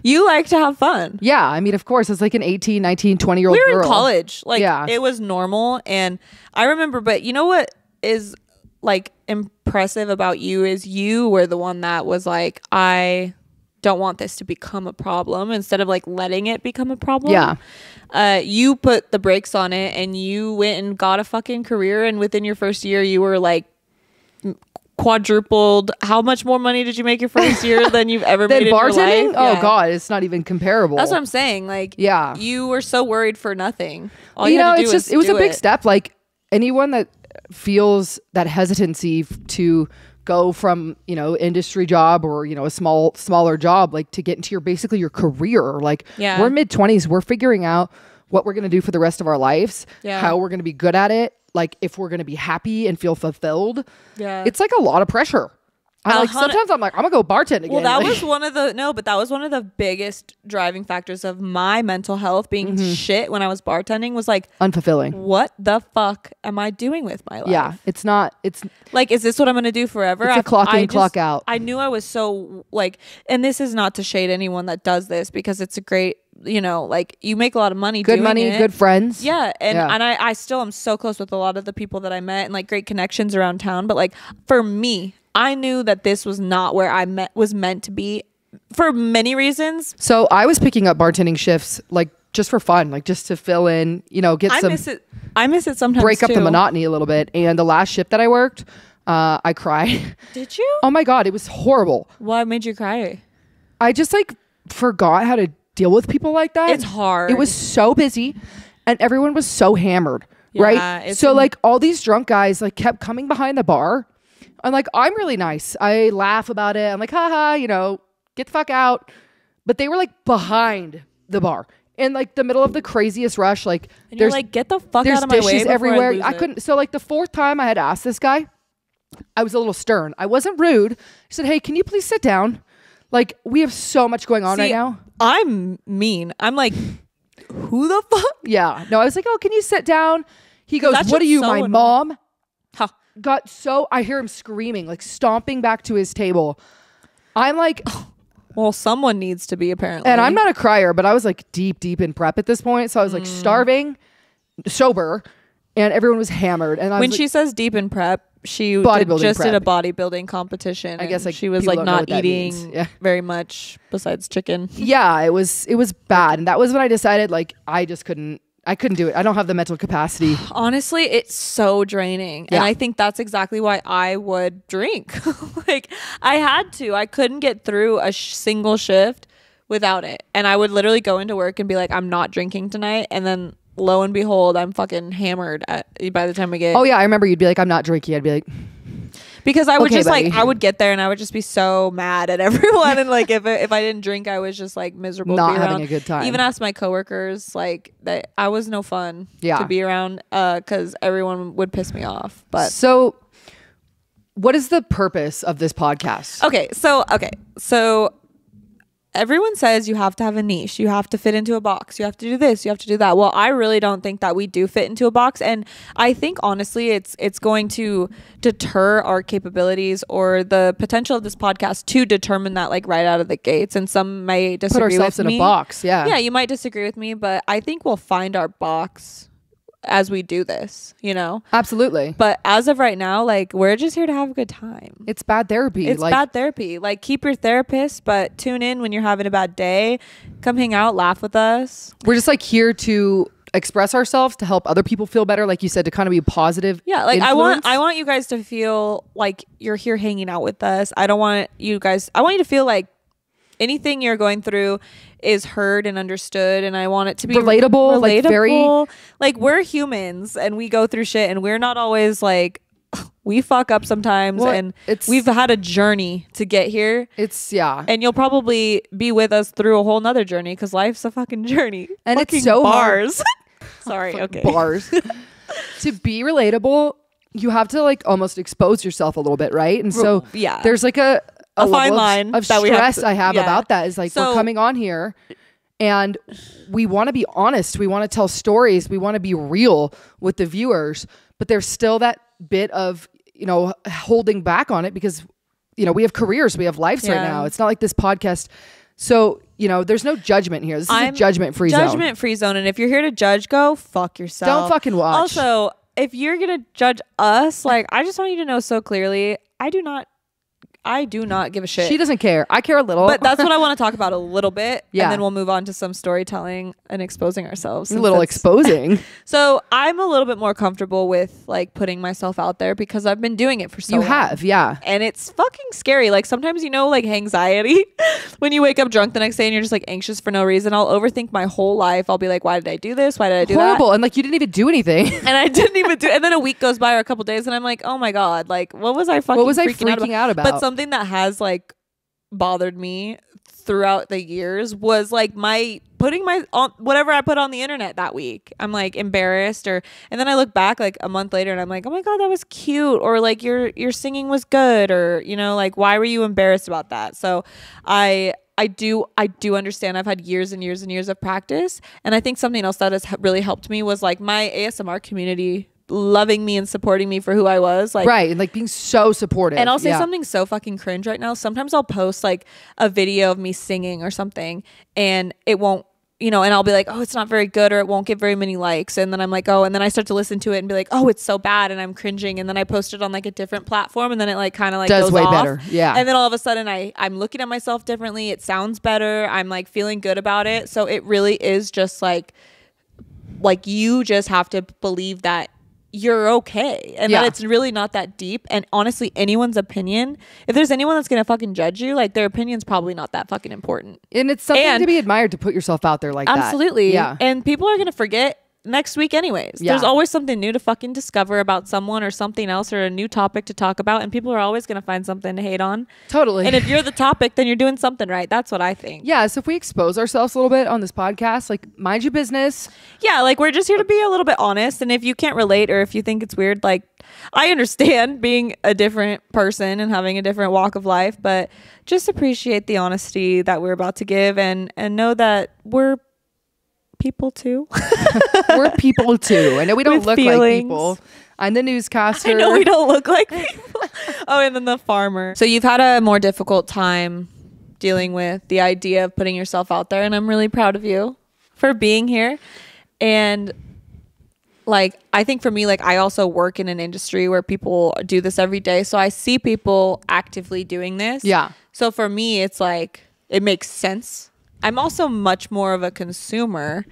you like to have fun. Yeah. I mean, of course, it's like an 18, 19, 20-year-old girl. We were girl. in college. Like it was normal. And I remember, but you know what is like impressive about you is you were the one that was like, I don't want this to become a problem instead of like letting it become a problem. Yeah. You put the brakes on it and you went and got a fucking career. And within your first year, you were like quadrupled. How much more money did you make your first year than you've ever made in your life? Oh God, it's not even comparable. That's what I'm saying. Like, you were so worried for nothing. All you had to do was it was a big step. Like anyone that feels that hesitancy to go from industry job or a smaller job like to get into your career, like we're mid-20s, we're figuring out what we're going to do for the rest of our lives, how we're going to be good at it, like if we're going to be happy and feel fulfilled. It's like a lot of pressure. Sometimes I'm like, I'm gonna go bartend again. Well, that was one of the biggest driving factors of my mental health being shit when I was bartending was like unfulfilling. What the fuck am I doing with my life? Yeah, it's like, is this what I'm gonna do forever? It's a clock in, clock out. I knew I was so like, and this is not to shade anyone that does this because it's a great, like you make a lot of money, good money, good friends. Yeah. And I still am so close with a lot of the people that I met and like great connections around town. But like for me, I knew that this was not where I was meant to be for many reasons. So I was picking up bartending shifts like just for fun, like just to fill in, get some. I miss it sometimes. Break up the monotony a little bit. And the last shift that I worked, I cried. Did you? Oh my God, it was horrible. What made you cry? I just like forgot how to deal with people like that. It's hard. It was so busy, and everyone was so hammered, right? So like all these drunk guys like kept coming behind the bar. I'm like, I'm really nice. I laugh about it. I'm like, haha, get the fuck out. But they were like behind the bar in like the middle of the craziest rush. Like, and you're like, get the fuck out of my way. There's dishes everywhere. I couldn't. So like the fourth time I had to ask this guy, I was a little stern. I wasn't rude. I said, hey, can you please sit down? Like, we have so much going on right now. I'm mean. I'm like, who the fuck? Yeah. No, I was like, oh, can you sit down? He goes, what are you, my mom? Huh. I hear him screaming, like stomping back to his table. I'm like, well, someone needs to be apparently. And I'm not a crier, but I was like deep in prep at this point. So I was like starving, sober, and everyone was hammered. And when she says deep in prep, she did a bodybuilding competition. I guess like she was like not eating very much besides chicken. Yeah, it was bad. And that was when I decided like I couldn't do it. I don't have the mental capacity. Honestly, it's so draining. Yeah. And I think that's exactly why I would drink. Like I had to. I couldn't get through a single shift without it. And I would literally go into work and be like, I'm not drinking tonight. And then lo and behold, I'm fucking hammered by the time we get. Oh yeah, I remember you'd be like, I'm not drinking. I'd be like, because I would just buddy. Like I would get there and I would just be so mad at everyone. And like if I didn't drink, I was just like miserable. Not to be having around. A good time. Even asked my coworkers like that I was no fun to be around because everyone would piss me off. But so what is the purpose of this podcast? Okay, so everyone says you have to have a niche, you have to fit into a box, you have to do this, you have to do that. Well, I really don't think that we do fit into a box, and I think honestly it's going to deter our capabilities or the potential of this podcast to determine that like right out of the gates. And some may disagree with me. Put ourselves in a box. Yeah, you might disagree with me, but I think we'll find our box as we do this, Absolutely. But as of right now, like we're just here to have a good time. It's bad therapy. It's bad therapy. Like keep your therapist, but tune in when you're having a bad day. Come hang out, laugh with us. We're just like here to express ourselves to help other people feel better, like you said, to kind of be a positive. Yeah, like influence. I want you guys to feel like you're here hanging out with us. I want you to feel like anything you're going through is heard and understood, and I want it to be relatable. Like very, like we're humans and we go through shit, and we're not always like, we fuck up sometimes, and we've had a journey to get here. And you'll probably be with us through a whole nother journey, because life's a fucking journey. And fucking it's so bars. Sorry, okay. Bars. To be relatable, you have to like almost expose yourself a little bit, right? And so there's like a fine line of stress I have about that is like, we're coming on here and we want to be honest. We want to tell stories. We want to be real with the viewers, but there's still that bit of, holding back on it because, we have careers, we have lives right now. It's not like this podcast. So, there's no judgment here. This is a judgment-free zone. Judgment-free zone. And if you're here to judge, go fuck yourself. Don't fucking watch. Also, if you're going to judge us, like, I just want you to know so clearly, I do not give a shit. She doesn't care. I care a little. But that's what I want to talk about a little bit. Yeah. And then we'll move on to some storytelling and exposing ourselves. A little exposing. So I'm a little bit more comfortable with like putting myself out there because I've been doing it for so long. You have, yeah. And it's fucking scary. Like sometimes, like anxiety when you wake up drunk the next day and you're just like anxious for no reason. I'll overthink my whole life. I'll be like, why did I do this? Why did I do that? Horrible. And like you didn't even do anything. And I didn't even do. And then a week goes by or a couple days and I'm like, oh my God, like what was I freaking out about? But something that has like bothered me throughout the years was like putting whatever I put on the internet that week. I'm like embarrassed and then I look back like a month later and I'm like, oh my God, that was cute, or like your singing was good, or like why were you embarrassed about that? So I do understand. I've had years and years and years of practice, and I think something else that has really helped me was like my ASMR community loving me and supporting me for who I was, like, right, and like being so supportive. And I'll say something so fucking cringe right now. Sometimes I'll post like a video of me singing or something and it won't, and I'll be like, oh, it's not very good, or it won't get very many likes, and then I'm like, oh, and then I start to listen to it and be like, oh, it's so bad, and I'm cringing, and then I post it on like a different platform, and then it like kind of like does goes way off. Better, yeah. And then all of a sudden I'm looking at myself differently. It sounds better. I'm like feeling good about it. So it really is just like you just have to believe that you're okay and that it's really not that deep. And honestly, anyone's opinion, if there's anyone that's gonna fucking judge you, like their opinion's probably not that fucking important. And it's something to be admired to put yourself out there like absolutely. That. Yeah. And people are gonna forget next week anyways. There's always something new to fucking discover about someone or something else, or a new topic to talk about, and people are always gonna find something to hate on. Totally. And if you're the topic, then you're doing something right. That's what I think. Yeah, so if we expose ourselves a little bit on this podcast, like mind your business. Yeah, like we're just here to be a little bit honest, and if you can't relate or if you think it's weird, like I understand being a different person and having a different walk of life, but just appreciate the honesty that we're about to give, and know that we're people too. We're people too. I know we don't look feelings. Like people. I'm the newscaster. I know we don't look like people. Oh, and then the farmer. So you've had a more difficult time dealing with the idea of putting yourself out there, and I'm really proud of you for being here. And like I think for me, like I also work in an industry where people do this every day, so I see people actively doing this. Yeah. So for me, it's like it makes sense. I'm also much more of a consumer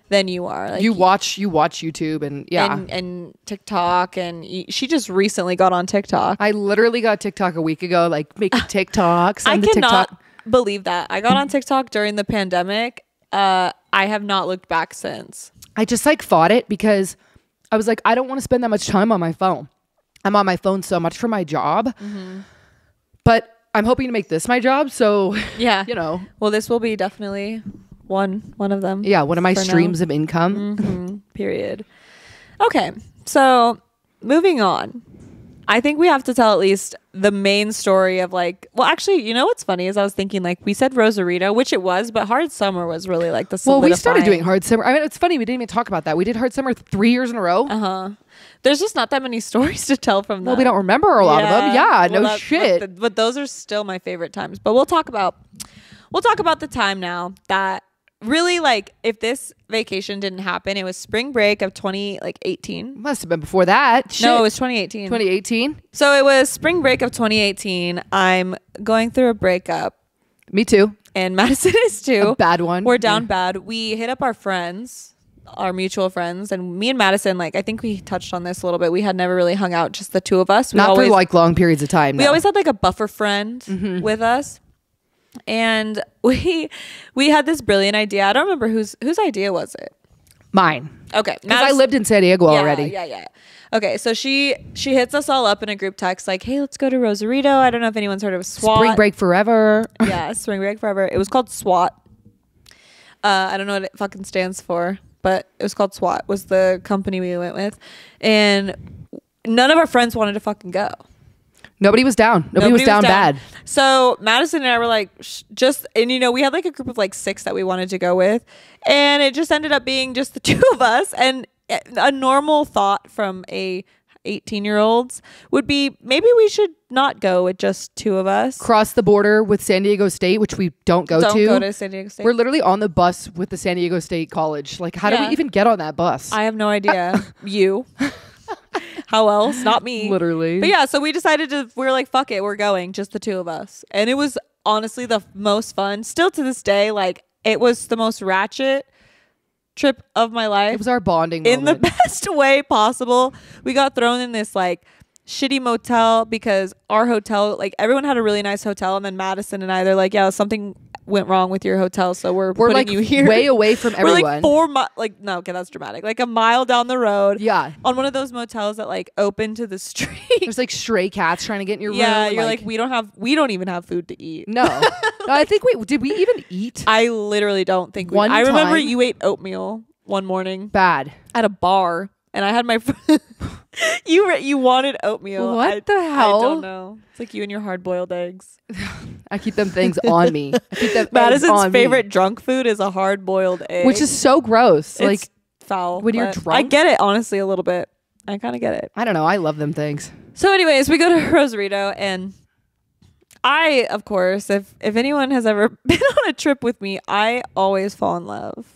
than you are. Like you watch YouTube and TikTok, and she just recently got on TikTok. I literally got TikTok a week ago, like making TikToks. I cannot believe that. I got on TikTok during the pandemic. I have not looked back since. I just like fought it because I was like, I don't want to spend that much time on my phone. I'm on my phone so much for my job, but I'm hoping to make this my job. So yeah, well, this will be definitely one of them. Yeah. One of my streams of income. Period. Okay. So moving on, I think we have to tell at least the main story of like, well, actually, what's funny is I was thinking like we said Rosarito, which it was, but Hard Summer was really like the solidifying. Well, we started doing Hard Summer. I mean, it's funny. We didn't even talk about that. We did Hard Summer 3 years in a row. There's just not that many stories to tell from that. Well, we don't remember a lot of them. Yeah, no shit. But those are still my favorite times. But we'll talk about the time now that really, like, if this vacation didn't happen, it was spring break of 2018. Must have been before that. Shit. No, it was 2018. 2018? So it was spring break of 2018. I'm going through a breakup. Me too. And Madison is too. A bad one. We're down bad. We hit up our friends our mutual friends, and me and Madison, like, I think we touched on this a little bit. We had never really hung out, just the two of us. Not for like long periods of time. We always had like a buffer friend with us. And we had this brilliant idea. I don't remember whose idea was it. Mine. Okay. Because I lived in San Diego already. Yeah. Okay, so she hits us all up in a group text like, hey, let's go to Rosarito. I don't know if anyone's heard of SWAT. Spring Break Forever. Yeah, Spring Break Forever. It was called SWAT. I don't know what it fucking stands for, but it was called SWAT, was the company we went with. And none of our friends wanted to fucking go. Nobody was down. Nobody was down bad. So Madison and I were like, and you know, we had like a group of like 6 that we wanted to go with. And it just ended up being just the 2 of us. And a normal thought from a 18-year-olds would be, maybe we should not go with just 2 of us. Cross the border with San Diego State, which we don't go to San Diego State. We're literally on the bus with the San Diego State College. Like, how do we even get on that bus? I have no idea. You. How else? Not me. Literally. But yeah, so we decided we're like, fuck it, we're going, just the 2 of us. And it was honestly the most fun. Still to this day, like, it was the most ratchet trip of my life. It was our bonding in moment. the best way possible. We got thrown in this like shitty motel because our hotel, like, everyone had a really nice hotel, and then Madison and I, they're like, yeah, something went wrong with your hotel, so we're putting like you here, way away from everyone. We're like 4 like, no, okay, that's dramatic, like a mile down the road, yeah, on one of those motels that like open to the street. There's like stray cats trying to get in your room. Yeah, you're like, we don't even have food to eat. No, I think did we even eat? I literally don't think I remember you ate oatmeal one morning bad at a bar, and I had my you wanted oatmeal. What the hell? I don't know. It's like you and your hard-boiled eggs. I keep them things on me. I keep them Madison's favorite drunk food is a hard-boiled egg, which is so gross. It's like foul when you're drunk. I get it, honestly, a little bit. I kind of get it. I don't know. I love them things. So anyways, we go to Rosarito, and I, of course, if anyone has ever been on a trip with me, I always fall in love.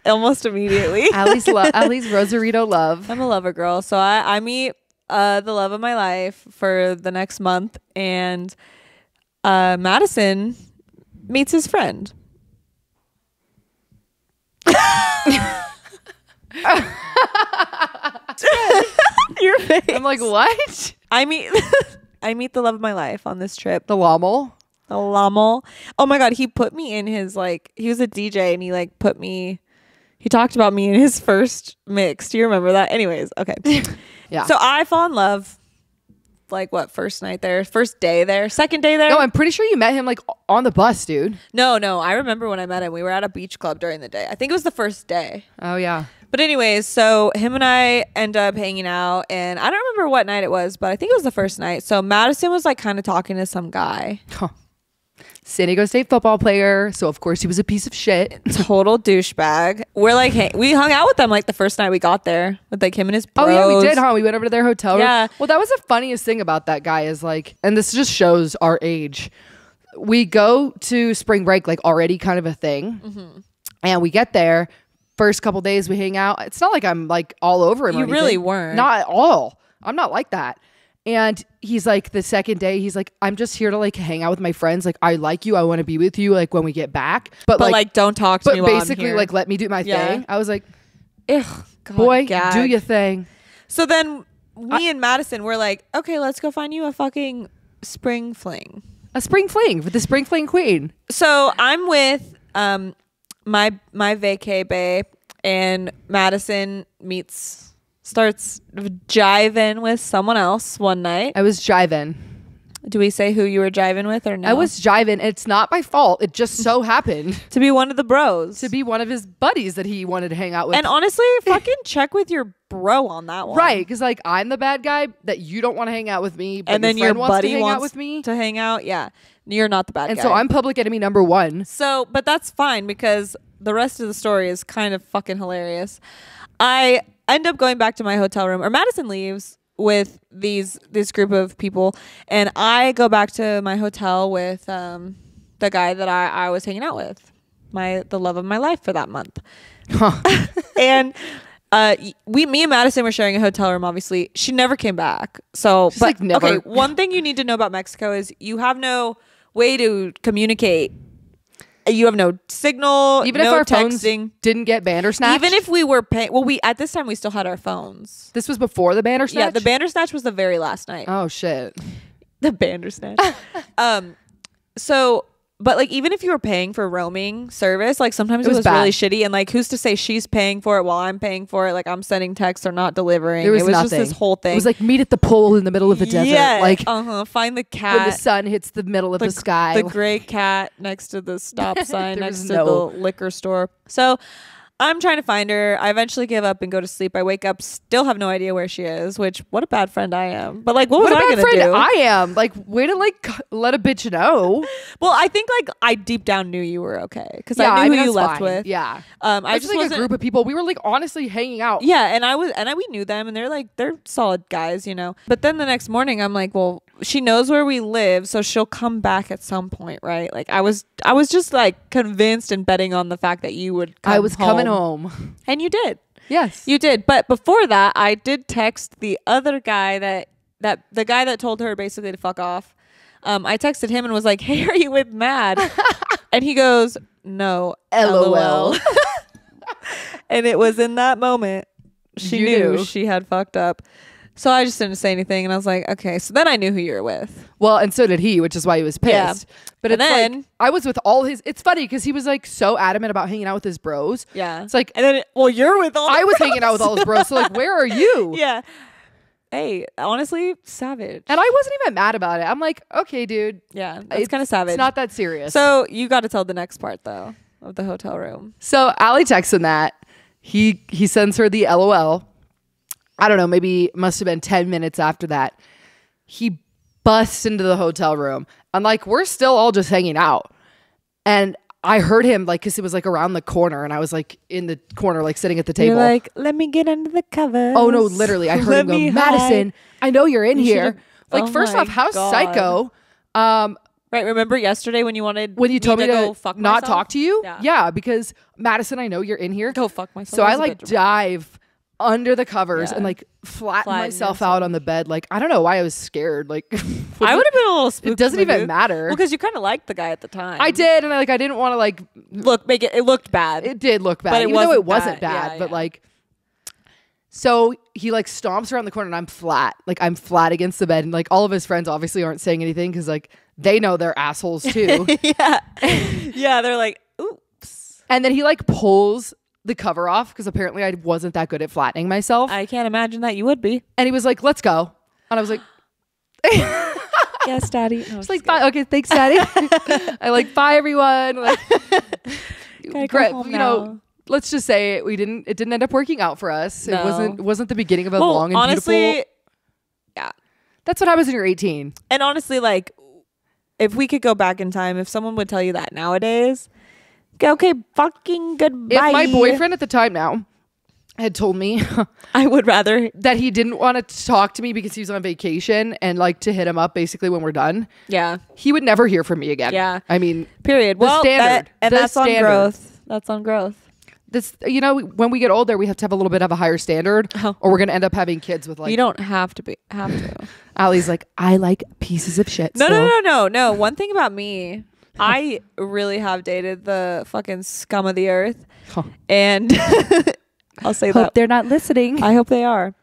Almost immediately. Allie's Rosarito love. I'm a lover girl. So I meet the love of my life for the next month, and Madison meets his friend. Your face. I'm like, what? I meet the love of my life on this trip. The Lommel. Oh my God. He put me in his, like, he was a DJ, and he like he talked about me in his first mix. Do you remember that? Anyways, okay. Yeah. So I fall in love, like, what, first night there? First day there? Second day there? No, I'm pretty sure you met him like on the bus, dude. No. I remember when I met him. We were at a beach club during the day. I think it was the first day. Oh, yeah. But anyways, so him and I end up hanging out, and I don't remember what night it was, but I think it was the first night. So Madison was like kind of talking to some guy. Huh. San Diego State football player, so of course he was a piece of shit. Total douchebag. We're like, hey, we hung out with them like the first night we got there with like him and his bros. Oh yeah, we did, huh? We went over to their hotel room. Yeah. Well, that was the funniest thing about that guy is like, and this just shows our age. We go to spring break like already kind of a thing, and we get there. First couple days we hang out. It's not like I'm like all over him. You really weren't. Not at all. I'm not like that. And he's like, the second day, he's like, I'm just here to like hang out with my friends. Like, I like you. I want to be with you. Like when we get back, but like don't talk to me. But basically, like, let me do my thing. I was like, ugh, God, boy, gag. do your thing. So then me and Madison were like, okay, let's go find you a fucking spring fling. A spring fling with the spring fling queen. So I'm with my vacay bae, and Madison starts jiving with someone else one night. I was jiving. Do we say who you were jiving with or no? I was jiving. It's not my fault. It just so happened to be one of the bros. To be one of his buddies that he wanted to hang out with. And honestly, fucking check with your bro on that one. Right, because like I'm the bad guy that you don't want to hang out with me, but and then your buddy wants out with me to hang out. Yeah, you're not the bad guy. And so I'm public enemy number 1. So, but that's fine because the rest of the story is kind of fucking hilarious. I end up going back to my hotel room, or Madison leaves with this group of people, and I go back to my hotel with the guy that I was hanging out with, the love of my life for that month. Huh. And me and Madison were sharing a hotel room. Obviously, she never came back. So, she's like, never. Okay, one thing you need to know about Mexico is you have no way to communicate You have no signal, Even no if our texting. phones didn't get Bandersnatch. Even if we were paying, well, we at this time we still had our phones. this was before the Bandersnatch. Yeah, the Bandersnatch was the very last night. Oh shit. The Bandersnatch. So, but like even if you were paying for roaming service, like sometimes it was bad. really shitty. And like, who's to say she's paying for it while I'm paying for it? Like I'm sending texts or not delivering. There was It was nothing. just this whole thing. It was like meet at the pole in the middle of the desert. Yeah, Like find the when the cat. sun hits the middle of the sky. The gray cat next to the stop sign There next was to no- the liquor store. So I'm trying to find her. I eventually give up and go to sleep. I wake up, still have no idea where she is, which what a bad friend I am. But like, what was What a I bad gonna friend do? I am. Like, way to like let a bitch know. Well, I think like I deep down knew you were okay because Yeah, I knew mean, who you that's left fine. with. Yeah. I I just just like wasn't. a group of people. We were like honestly hanging out. Yeah, and we knew them, and they're solid guys, you know. But then the next morning, I'm like, well, she knows where we live, so she'll come back at some point, right? Like I was just like convinced and betting on the fact that you would. I was coming home. and you did. Yes. You did. But before that, I did text the other guy that the guy that told her basically to fuck off. I texted him and was like, "Hey, are you with Mad?" And he goes, "No, LOL." And it was in that moment she You knew knew. she had fucked up. So I just didn't say anything, and I was like, okay. So then I knew who you were with. Well, and so did he, which is why he was pissed. Yeah. But And it's then- like I was with all his. It's funny because he was like so adamant about hanging out with his bros. Yeah. It's like And then, you're with all. I the was bros. hanging out with all his bros. So like, where are you? Yeah. Hey, honestly, savage. And I wasn't even mad about it. I'm like, okay, dude. Yeah, that's kind of savage. It's not that serious. So you got to tell the next part though of the hotel room. So Allie texts him that he sends her the LOL. I don't know, maybe must have been 10 minutes after that. He busts into the hotel room. I'm like, we're still all just hanging out. And I heard him like, cause it was like around the corner and I was like in the corner, like sitting at the table. You're like, let me get under the covers. Oh no, literally. I heard Let him go, me Madison, I know you're in You here. should've- Like, Oh first my off, how God. psycho. Right, remember yesterday when you wanted When you told me to go fuck not myself? talk to you? Yeah. Yeah, because Madison, I know you're in here. Go fuck myself. So That I was a like bit dive under the covers Yeah. and like flatten Flatten myself yourself. out on the bed. Like, I don't know why I was scared. Like, I would have been a little spooked. it doesn't with even you. matter. Well, because you kind of liked the guy at the time. I did. And I didn't want to like, It looked bad. it did look bad. But it even though it wasn't wasn't bad. bad. Yeah, but yeah. like, so he like stomps around the corner and I'm flat. Like I'm flat against the bed. And like all of his friends obviously aren't saying anything because like they know they're assholes too. yeah. Yeah, they're like, oops. And then he like pulls the cover off because apparently I wasn't that good at flattening myself. I can't imagine that you would be. And he was like, let's go. And I was like, Yes, Daddy. No, it's like, bye. Okay, thanks, Daddy. I like, bye, everyone. Like, Gotta go home now. let's just say it didn't end up working out for us. No. It wasn't the beginning of a Well, long and honestly, beautiful. yeah. That's what happens when you're 18. And honestly, like, if we could go back in time, if someone would tell you that nowadays, okay, fucking goodbye. If my boyfriend at the time now had told me I would rather. that he didn't want to talk to me because he was on vacation and like to hit him up basically when we're done, Yeah. he would never hear from me again. Yeah. I mean, Period. The Well, standard. and The that's on standard. growth. That's on growth. this, when we get older, we have to have a little bit of a higher standard Oh. or we're going to end up having kids with like, You don't have to. Allie's like, I like pieces of shit. No, still. no. One thing about me, I really have dated the fucking scum of the earth. Huh. And I'll say Hope that. they're not listening. I hope they are.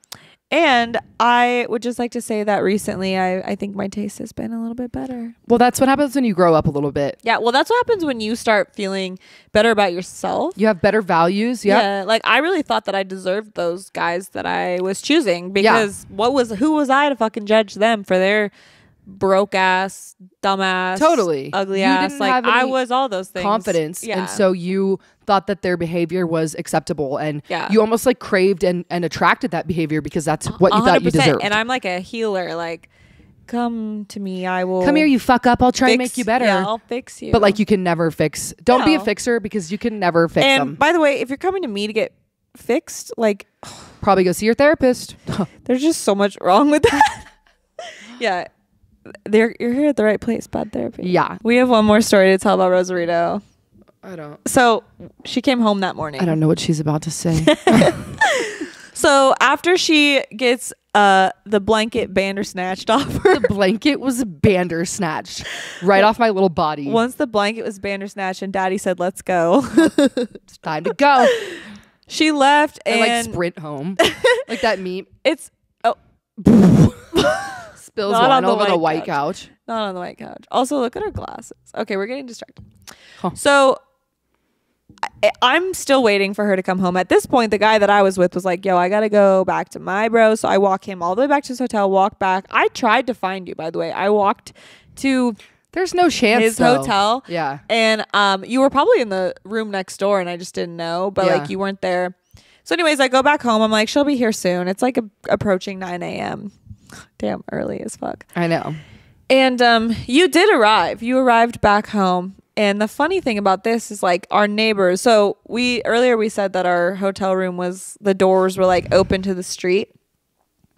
And I would just like to say that recently, I think my taste has been a little bit better. Well, that's what happens when you grow up a little bit. Yeah, well, that's what happens when you start feeling better about yourself. You have better values. Yep. Yeah, like I really thought that I deserved those guys that I was choosing because who was I to fucking judge them for their broke ass, dumbass, Totally. ugly You ass. didn't Like have I any was all those things. Confidence. Yeah. And so you thought that their behavior was acceptable and Yeah. you almost like craved and attracted that behavior because that's what you thought you 100%. deserved. And I'm like a healer. Like, come to me. I will Come here, you fuck up. I'll try and fix- make you better. Yeah, I'll fix you. But like you can never fix. Don't be a No. fixer because you can never fix and them. by the way, if you're coming to me to get fixed, like Probably go see your therapist. there's just so much wrong with that. Yeah. You're here at the right place, bad therapy. Yeah. We have one more story to tell about Rosarito. I don't So she came home that morning. know what she's about to say. So after she gets the blanket bandersnatched off her. The blanket was bandersnatched right off my little body. Once the blanket was bandersnatched and Daddy said, "Let's go," It's time to go. she left I and like sprint home. Like that meme. it's Spills Not wine on the over the white white couch. not on the white couch. Also, look at her glasses. Okay, we're getting distracted. Huh. So I'm still waiting for her to come home. At this point, the guy that I was with was like, "Yo, I gotta go back to my bro." So I walk him all the way back to his hotel. Walk back. I tried to find you, by the way. I walked to There's no chance. his though. hotel. Yeah. And you were probably in the room next door and I just didn't know, but Yeah. like you weren't there. So anyways, I go back home. I'm like, she'll be here soon. It's like approaching 9 a.m. Damn, early as fuck. I know. And you did arrive. You arrived back home. And the funny thing about this is like our neighbors. So earlier we said that our hotel room the doors were like open to the street.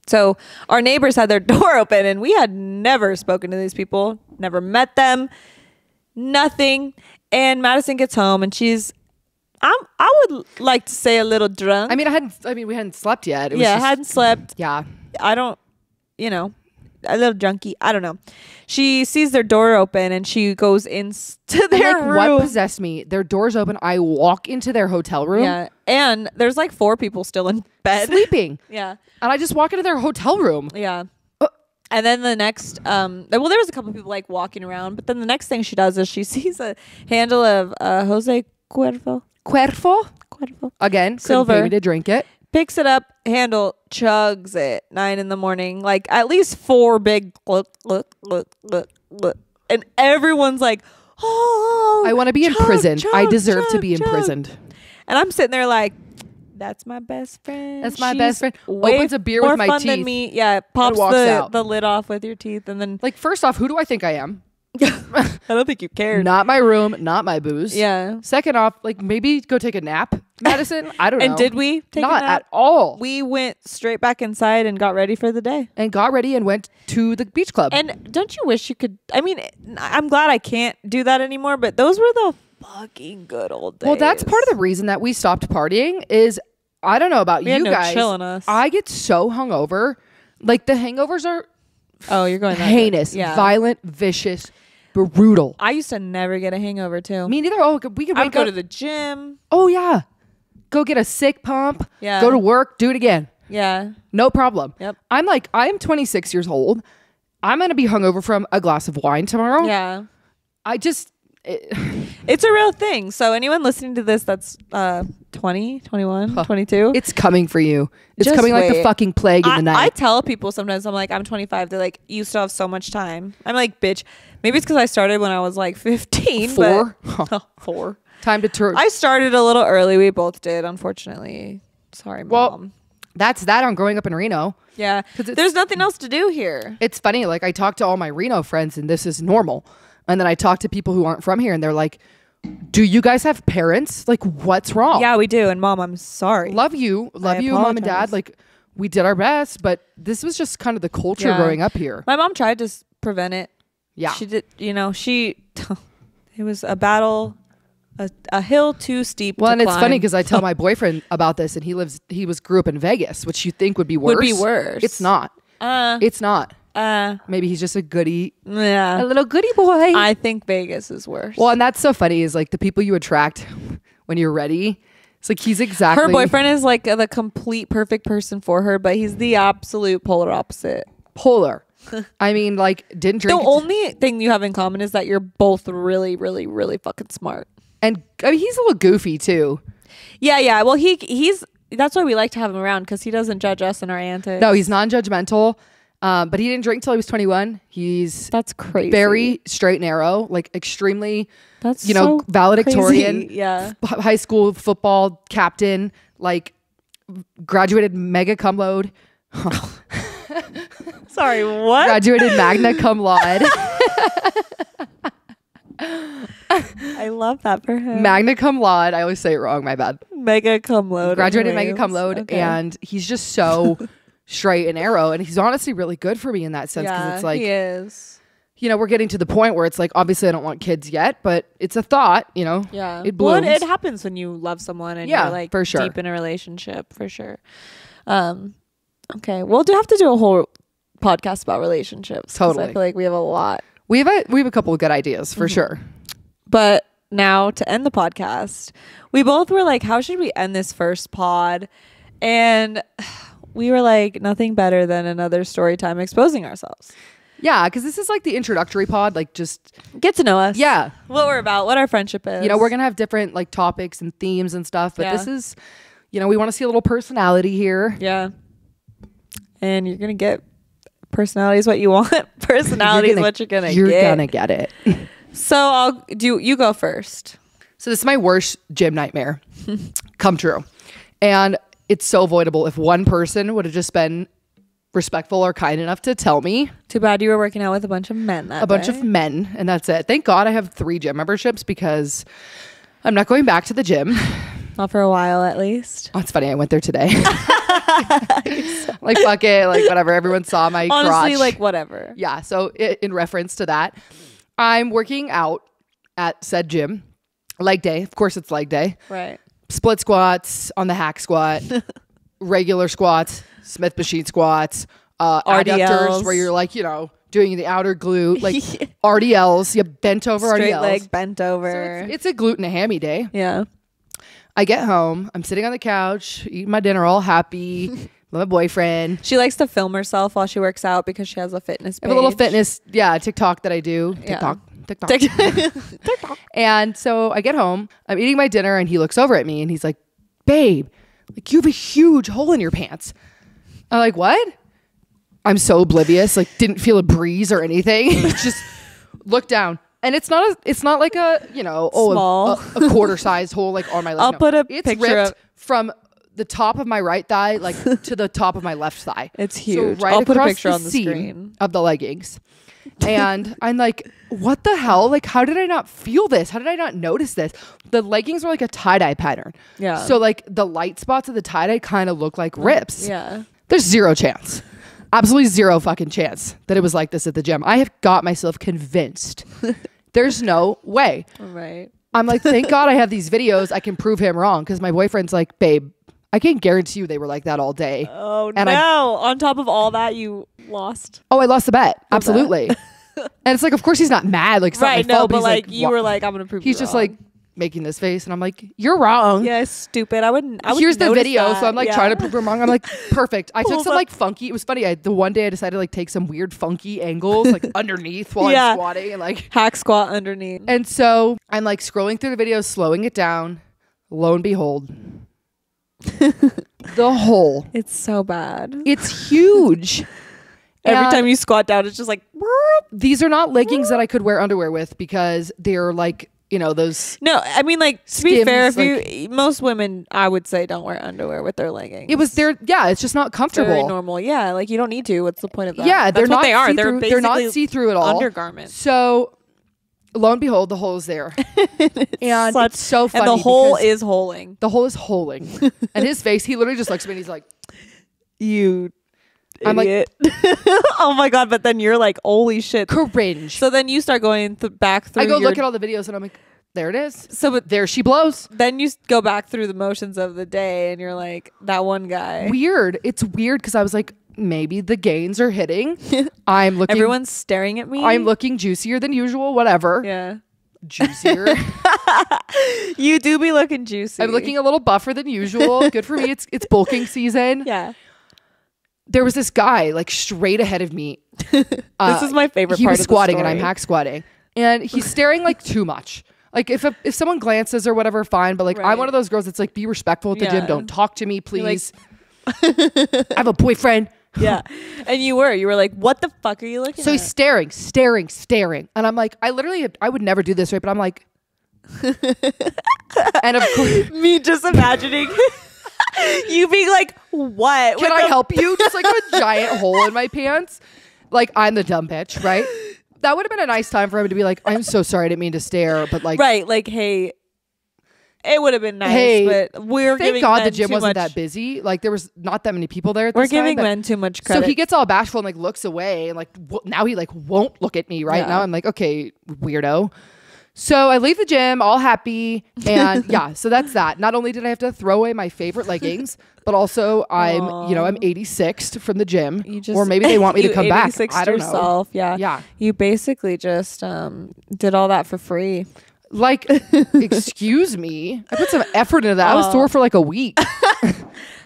So our neighbors had their door open and we had never spoken to these people, never met them, nothing. And Madison gets home and I would like to say a little drunk. I mean, we hadn't slept yet. It was yeah, just, hadn't slept. Yeah. I don't, a little junky. I don't know. She sees their door open and she goes into their Like, room. what possessed me? Their door's open. I walk into their hotel room. Yeah. And there's like 4 people still in bed. Sleeping. Yeah. And I just walk into their hotel room. Yeah. And then the next, well, there was a couple people like walking around, but then the next thing she does is she sees a handle of Jose Cuervo. Cuervo? Again, Silver. couldn't pay me to drink it. Picks it up, handle, chugs it, 9 a.m. Like at least 4 big look. And everyone's like, oh, I want to be chug, imprisoned. chug, I deserve to chug, be chug. imprisoned. And I'm sitting there like, that's my best friend. That's my She's best friend. way Opens a beer more with my fun than teeth me. Yeah, pops walks out. the lid off with your teeth, and then Like, first off, who do I think I am? I don't think you cared. Not my room, not my booze. Yeah. Second off, like maybe go take a nap, Madison. I don't know. And did we take Not a nap? at all. We went straight back inside and got ready for the day. And got ready and went to the beach club. And don't you wish you could? I mean, I'm glad I can't do that anymore, but those were the fucking good old days. Well, that's part of the reason that we stopped partying is I don't know about We had you no guys. chill in us. I get so hungover. Like the hangovers are Oh, you're going that heinous, good. Yeah. violent, vicious, brutal. I used to never get a hangover too. Me neither. Oh, we could I would wake go up. to the gym. Oh yeah, go get a sick pump. Yeah. Go to work. Do it again. Yeah. No problem. Yep. I am 26 years old. I'm gonna be hungover from a glass of wine tomorrow. Yeah. I just. It's a real thing. So anyone listening to this that's 20, 21, 22. It's coming for you. It's Just coming like the wait. fucking plague in the I night. tell people sometimes, I'm like, I'm 25. They're like, you still have so much time. I'm like, bitch. Maybe it's because I started when I was like 15. 4? But 4. Time to turn. I started a little early. We both did, unfortunately. Sorry, Well, Mom. That's that on growing up in Reno. Yeah. 'Cause it's- There's nothing else to do here. It's funny. Like I talk to all my Reno friends and this is normal. And then I talk to people who aren't from here and they're like, do you guys have parents? Like what's wrong? Yeah, we do. And Mom, I'm sorry. Love you, Mom and Dad. apologize. Like we did our best, but this was just kind of the culture Yeah. growing up here. My mom tried to prevent it. Yeah. She did, it was a battle, a hill too steep Well, to and it's climb. funny because I tell my boyfriend about this, and he grew up in Vegas, which you think would be worse. Would be worse. It's not. It's not. Maybe he's just a Yeah. little goody boy. I think Vegas is worse. Well, and that's so funny is like the people you attract when you're ready. It's like he's exactly her boyfriend is like the complete perfect person for her, but he's the absolute polar opposite. polar. I mean, like didn't drink. The only thing you have in common is that you're both really, really, really fucking smart. and I mean, he's a little goofy too. Yeah. Well, he's that's why we like to have him around because he doesn't judge us and our antics. No, he's non-judgmental. But he didn't drink till he was 21. He's That's crazy. very straight and narrow, like extremely, That's so valedictorian. crazy. Yeah. High school football captain, like graduated mega cum laude, Sorry, what? graduated magna cum laude, I love that for him. magna cum laude. I always say it wrong. My bad. Mega cum laude. Graduated anyways. mega cum laude, Okay. and he's just so straight and narrow, and he's honestly really good for me in that sense because yeah, it's like he is. we're getting to the point where it's like obviously I don't want kids yet, but it's a thought. Yeah. it Well, blooms. it happens when you love someone and Yeah, you're like for sure. deep in a relationship, for sure. Okay, we'll have to do a whole podcast about relationships. 'Cause Totally. I feel like we have a lot. We have a couple of good ideas for sure. But now to end the podcast, we both were like, how should we end this first pod? And we were like, nothing better than another story time exposing ourselves. Yeah, because this is like the introductory pod, like just Get to know us. yeah. What we're about, what our friendship is. You know, we're gonna have different like topics and themes and stuff, but Yeah. this is, you know, we want to see a little personality here. Yeah. And you're gonna get personality is what you want. Personality is what you're gonna get. You're gonna get it. So you go first. So this is my worst gym nightmare come true. And it's so avoidable. If one person would have just been respectful or kind enough to tell me. Too bad you were working out with a bunch of men that A bunch day. of men, and that's it. Thank God I have 3 gym memberships because I'm not going back to the gym. Not for a while at least. Oh, it's funny. I went there today. Like, fuck it. Like, whatever. Everyone saw my Honestly, crotch. like whatever. Yeah. So in reference to that, I'm working out at said gym. Leg day. Of course, it's leg day. Right. Split squats on the hack squat, regular squats, Smith machine squats, adductors RDLs. where you're like, you know, doing the outer glute, like RDLs. You bent over Straight RDLs. leg bent So over. it's a glute and a hammy day. Yeah. I get home. I'm sitting on the couch, eating my dinner, all happy with my boyfriend. She likes to film herself while she works out because she has a fitness I page. have a little fitness, TikTok that I do. Yeah. TikTok. And so I get home, I'm eating my dinner, and he looks over at me and he's like, babe, like you have a huge hole in your pants. I'm like, what? I'm so oblivious, like didn't feel a breeze or anything. Just look down. And it's not like a, you know, Small. a quarter sized hole like on my leg. I'll put a it's picture ripped of- from the top of my right thigh like to the top of my left thigh. It's huge. So right I'll put a across picture on the seam screen. of the leggings. And I'm like, what the hell? Like, how did I not feel this? How did I not notice this? The leggings were like a tie-dye pattern. Yeah. So like the light spots of the tie-dye kind of look like rips. Yeah. There's zero chance. Absolutely zero fucking chance that it was like this at the gym. I have got myself convinced. There's no way. Right. I'm like, thank God I have these videos. I can prove him wrong. Because my boyfriend's like, babe, I can guarantee you they were like that all day. Oh And no. On top of all that, you lost. Oh, I lost the bet. Absolutely. And it's like, of course he's not mad. Like, it's not my Right. No, fault, but he's like you "Wha-" were like, I'm gonna prove He's you just wrong. like making this face. And I'm like, you're wrong. Yeah, stupid. I wouldn't. Here's the notice video. that. So I'm like Yeah. trying to prove him wrong. I'm like, perfect. I took Pulls some up- like funky. It was funny. The one day I decided to like take some weird funky angles like underneath while Yeah. I'm squatting and like. hack squat underneath. And so I'm like scrolling through the videos, slowing it down. Lo and behold, the hole. It's so bad. It's huge. Every And time you squat down, it's just like. these are not leggings that I could wear underwear with because they're like, you know, those. No, I mean, like, to be fair, if Skims, you most women, I would say, don't wear underwear with their leggings. It was their, yeah, it's just not comfortable. very normal. Yeah, like you don't need to. What's the point of that? Yeah, they're That's what not they are. They're see-through. basically They're not see-through at all. undergarments. So, lo and behold, the hole is there, and Such- it's so funny. And the hole because is holing. the hole is holing, and his face. He literally just looks at me and he's like, You I'm like- idiot. Oh my god! But then you're like, holy shit. cringe. So then you start going back through. I go your, look at all the videos and I'm like, there it is. So but There she blows. then you go back through the motions of the day, and you're like, that one guy. Weird. It's weird because I was like, maybe the gains are hitting. I'm looking. Everyone's staring at me. I'm looking juicier than usual. Whatever. Yeah. Juicier. You do be looking juicy. I'm looking a little buffer than usual. Good for me. It's bulking season. Yeah. There was this guy like straight ahead of me. This is my favorite He part was of squatting the and I'm story. hack squatting, and he's staring like too much. Like if someone glances or whatever, fine. But like I'm Right. one of those girls that's like, be respectful at the gym. Yeah. Don't talk to me, like- please. I have a boyfriend. Yeah. And you were like, what the fuck are you looking So at? he's staring, and I'm like, I would never do this, right? But I'm like, and of course, Me just imagining you being like, what? can With I the- help you? Just like a giant hole in my pants. Like I'm the dumb bitch, right? That would have been a nice time for him to be like, I'm so sorry, I didn't mean to stare, but like, Right. Like, hey, it would have been nice, Hey, but we're thank giving God men the gym too wasn't much, that busy. Like there was not that many people there. At We're this time, giving but- men too much So credit. he gets all bashful and like looks away and like now he like won't look at me right Yeah. now. I'm like, okay, weirdo. So I leave the gym all happy. And yeah, so that's that. Not only did I have to throw away my favorite leggings, but also I'm 86th from the gym. Or maybe they want me to come back. I don't know. Yeah. Yeah. You basically just did all that for free. Like, excuse me. I put some effort into that. I was sore for like a week.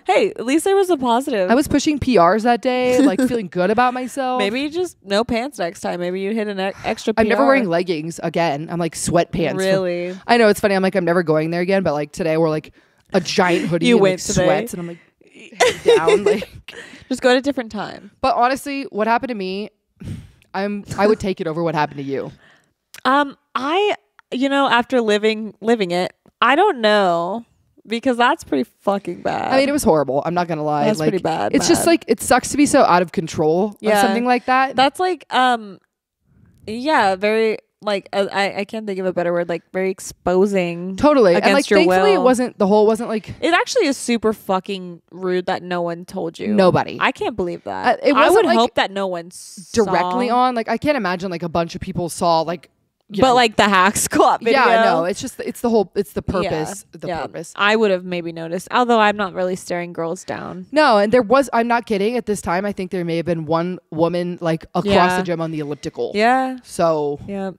Hey, at least there was a positive. I was pushing PRs that day, like feeling good about myself. Maybe just no pants next time. Maybe you'd hit an extra PR. I'm never wearing leggings again. I'm like sweatpants. Really? I know, it's funny. I'm like, I'm never going there again. But like today, we're like a giant hoodie You and went like today? sweats. And I'm like, head down. Like, just go at a different time. but honestly, what happened to me, I would take it over what happened to you. After living it, I don't know. Because that's pretty fucking bad. I mean, it was horrible. I'm not going to lie. That's like, pretty bad. It's just like, it sucks to be so out of control of something like that. That's like, very, like, I can't think of a better word, like very exposing. Totally. Against and like, your thankfully, will. the whole wasn't like. It actually is super fucking rude that no one told you. Nobody. I can't believe that. It I wasn't would like hope that no one directly saw. on. Like, I can't imagine like a bunch of people saw like. But like the hack squat video. Yeah, no, it's just it's the purpose. Purpose. I would have maybe noticed, although I'm not really staring girls down. No, and I'm not kidding. At this time, I think there may have been one woman like across the gym on the elliptical. Yeah. So yeah,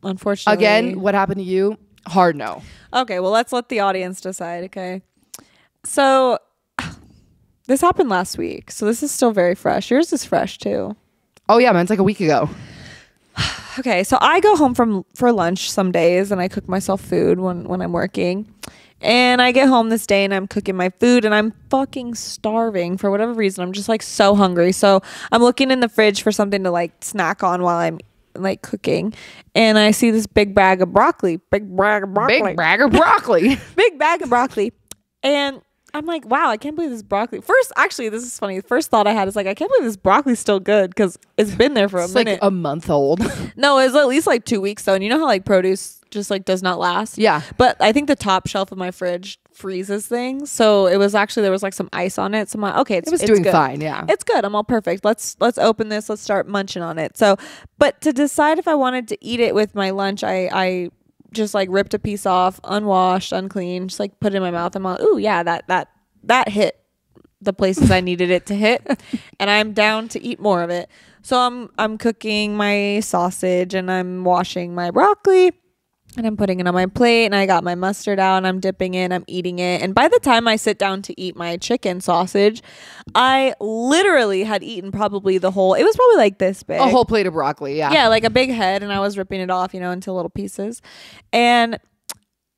unfortunately. Again, what happened to you? Hard no. Okay, well, let's let the audience decide. Okay, so this happened last week, so this is still very fresh. Yours is fresh too. Oh yeah, man, it's like a week ago. Okay, so I go home for lunch some days and I cook myself food when I'm working. And I get home this day and I'm cooking my food and I'm fucking starving for whatever reason. I'm just like so hungry. So I'm looking in the fridge for something to like snack on while I'm like cooking. And I see this big bag of broccoli. Big bag of broccoli. And I'm like, wow, I can't believe this broccoli. First, actually, this is funny. The first thought I had is like, I can't believe this broccoli's still good because it's been there for a minute. Like a month old. No, it's at least like 2 weeks though. And you know how like produce just like does not last? Yeah. But I think the top shelf of my fridge freezes things. So it was actually, there was like some ice on it. So I'm like, okay, it was doing good. fine. Yeah. It's good. I'm all perfect. Let's open this. Let's start munching on it. So, but to decide if I wanted to eat it with my lunch, I just like ripped a piece off, unwashed, unclean, just like put it in my mouth. I'm like, ooh, yeah, that hit the places I needed it to hit, and I'm down to eat more of it. So I'm cooking my sausage and I'm washing my broccoli and I'm putting it on my plate and I got my mustard out and I'm dipping it, I'm eating it. And by the time I sit down to eat my chicken sausage, I literally had eaten probably it was probably like this big. A whole plate of broccoli, yeah. Yeah, like a big head, and I was ripping it off, into little pieces. And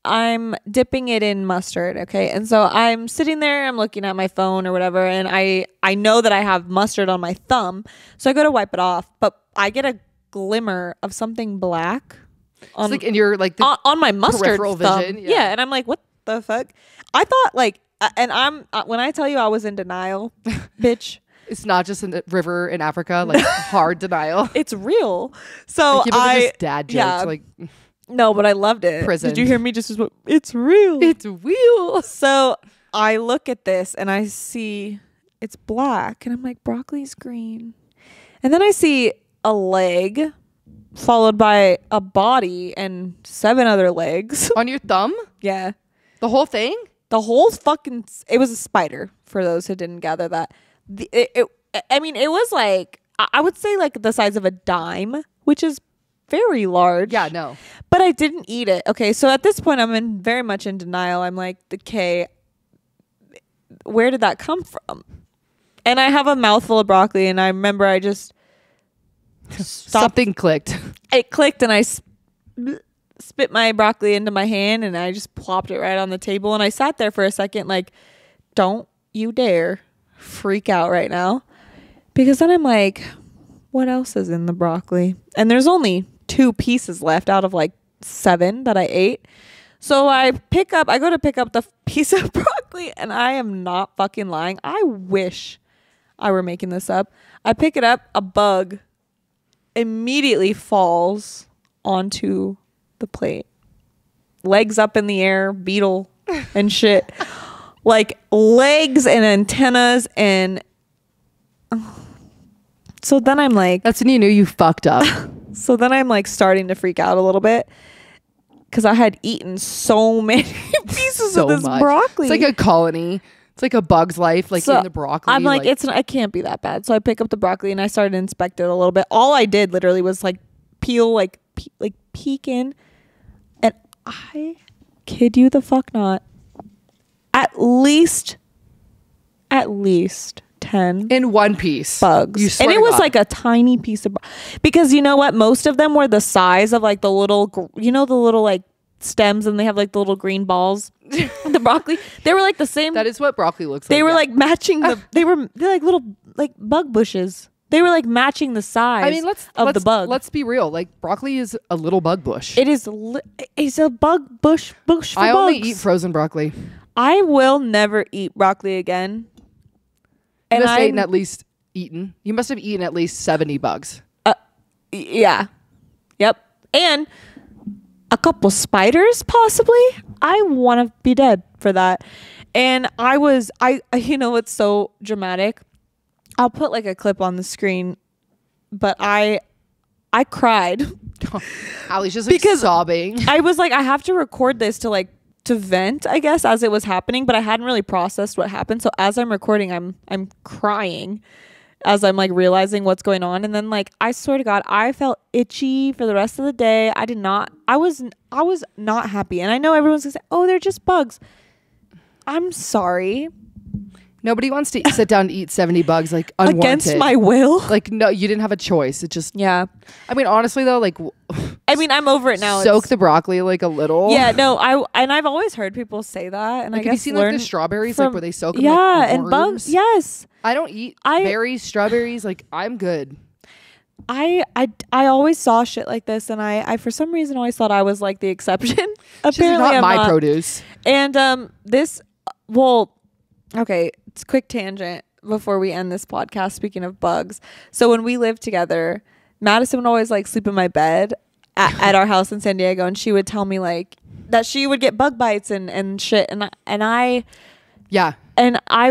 I'm dipping it in mustard, okay? And so I'm sitting there, I'm looking at my phone or whatever, and I know that I have mustard on my thumb, so I go to wipe it off, but I get a glimmer of something black on, it's like in your like on my mustard peripheral thumb. vision. Yeah, and I'm like, what the fuck? I thought like, and I'm when I tell you I was in denial, bitch. It's not just in the river in Africa, like hard denial. It's real. So just dad jokes, yeah. like. No, but I loved it. Prison. Did you hear me just it's real. It's real. So I look at this and I see it's black and I'm like, broccoli's green. And then I see a leg followed by a body and 7 other legs. On your thumb? Yeah. The whole thing? The whole fucking, it was a spider for those who didn't gather that. It was like, I would say like the size of a dime, which is very large. Yeah, no. But I didn't eat it. Okay, so at this point, I'm very much in denial. I'm like, okay, where did that come from? And I have a mouthful of broccoli, and I remember I just stopped. Something clicked. It clicked, and I spit my broccoli into my hand, and I just plopped it right on the table. And I sat there for a second like, don't you dare freak out right now. Because then I'm like, what else is in the broccoli? And there's only 2 pieces left out of like 7 that I ate. So I go to pick up the piece of broccoli, and I am not fucking lying. I wish I were making this up. I pick it up, a bug immediately falls onto the plate. Legs up in the air, beetle and shit. Like legs and antennas and so then I'm like, that's when you knew you fucked up. so then I'm like starting to freak out a little bit. because I had eaten so many pieces of this broccoli. It's like a colony. It's like a bug's life, like So in the broccoli. I'm like, it can't be that bad. So I pick up the broccoli and I started to inspect it a little bit. All I did literally was like peel, like peek in, and I kid you the fuck not, at least 10 in one piece bugs. You swear And it to was God. like a tiny piece of because you know what, most of them were the size of like the little the little like stems, and they have like the little green balls. The broccoli, they were like the same. That is what broccoli looks like. They were like matching they're like little like bug bushes. They were like matching the size. I mean, let's the bug. Let's be real. Like broccoli is a little bug bush. It is. It's a bug bush. For I only bugs. eat frozen broccoli. I will never eat broccoli again. You must have eaten You must have eaten at least 70 bugs. Yeah. Yep. And a couple spiders, possibly. I want to be dead for that. And you know what's so dramatic? I'll put like a clip on the screen, but I cried. Allie's just like sobbing. I was like, I have to record this to vent, I guess, as it was happening, but I hadn't really processed what happened. So as I'm recording, I'm crying as I'm like realizing what's going on. And then like, I swear to God, I felt itchy for the rest of the day. I was not happy. And I know everyone's gonna say, oh, they're just bugs. I'm sorry. Nobody wants to sit down and eat 70 bugs like unwanted. Against my will. Like, no, you didn't have a choice. It just, Yeah. I mean, honestly though, like, I mean, I'm over it now. Soak the broccoli like a little. Yeah, no, I've always heard people say that, and like, I have guess you seen like the strawberries, like where they soak them? Yeah, like and bugs. Yes, I don't eat berries, strawberries. Like, I'm good. I always saw shit like this, and I for some reason always thought I was like the exception. Apparently, not I'm my not. produce. And okay, it's a quick tangent before we end this podcast. Speaking of bugs, so when we lived together, Madison would always like sleep in my bed at our house in San Diego, and she would tell me like that she would get bug bites and shit, and I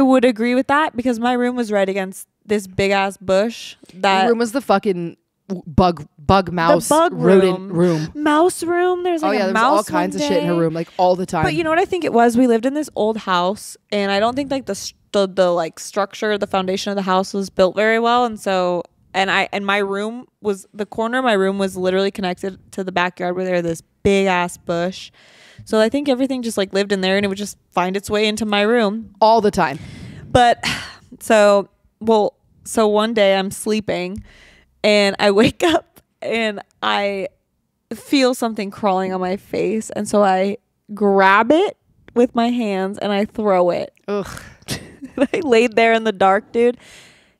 would agree with that because my room was right against this big ass bush. That Your room was the fucking bug mouse rodent room. Mouse room. There's like there was all kinds of shit in her room, like all the time. But you know what I think it was? We lived in this old house, and I don't think like the like structure, the foundation of the house was built very well, and so my room was, the corner of my room was literally connected to the backyard where there was this big ass bush. So I think everything just like lived in there, and it would just find its way into my room all the time. But so one day I'm sleeping and I wake up and I feel something crawling on my face, and so I grab it with my hands and I throw it. Ugh. I laid there in the dark, dude.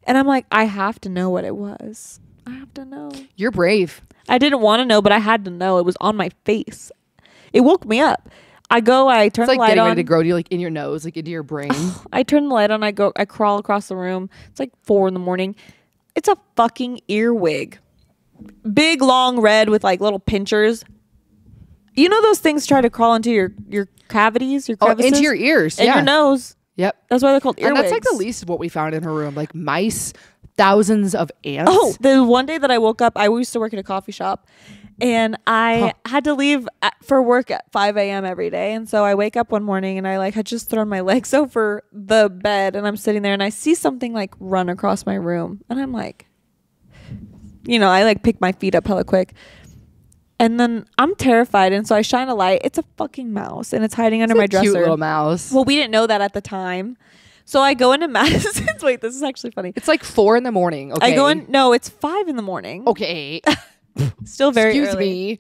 And I'm like, I have to know what it was. I have to know. You're brave. I didn't want to know, but I had to know. It was on my face. It woke me up. I turn the light on. It's like getting ready to grow to you, like in your nose, like into your brain. I turn the light on. I crawl across the room. It's like 4 a.m. It's a fucking earwig. Big, long, red with like little pinchers. You know those things try to crawl into your cavities, your crevices? Into your ears. And your nose. Yep. That's why they're called earwigs. And that's like the least of what we found in her room. Like mice, thousands of ants. Oh, the one day that I woke up, I used to work at a coffee shop, and I had to leave for work at 5 a.m. every day. And so I wake up one morning and I like had just thrown my legs over the bed, and I'm sitting there and I see something like run across my room, and I'm like, I like pick my feet up hella quick. And then I'm terrified, and so I shine a light. It's a fucking mouse, and it's hiding under my dresser. Cute little mouse. Well, we didn't know that at the time. So I go into Madison's. Wait, this is actually funny. It's like 4 a.m. Okay. I go in. No, it's 5 a.m. Okay. Still very Excuse early. me.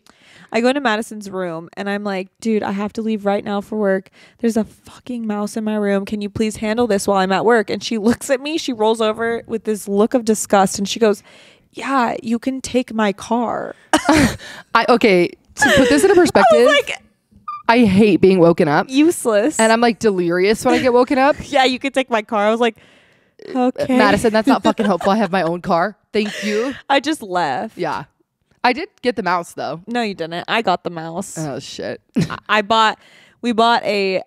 I go into Madison's room, and I'm like, dude, I have to leave right now for work. There's a fucking mouse in my room. Can you please handle this while I'm at work? And she looks at me. She rolls over with this look of disgust, and she goes, yeah, you can take my car. Okay, to put this into perspective, I hate being woken up. Useless. And I'm like delirious when I get woken up. Yeah, you could take my car. I was like, okay. Madison, that's not fucking helpful. I have my own car. Thank you. I just left. Yeah. I did get the mouse though. No, you didn't. I got the mouse. Oh shit. We bought a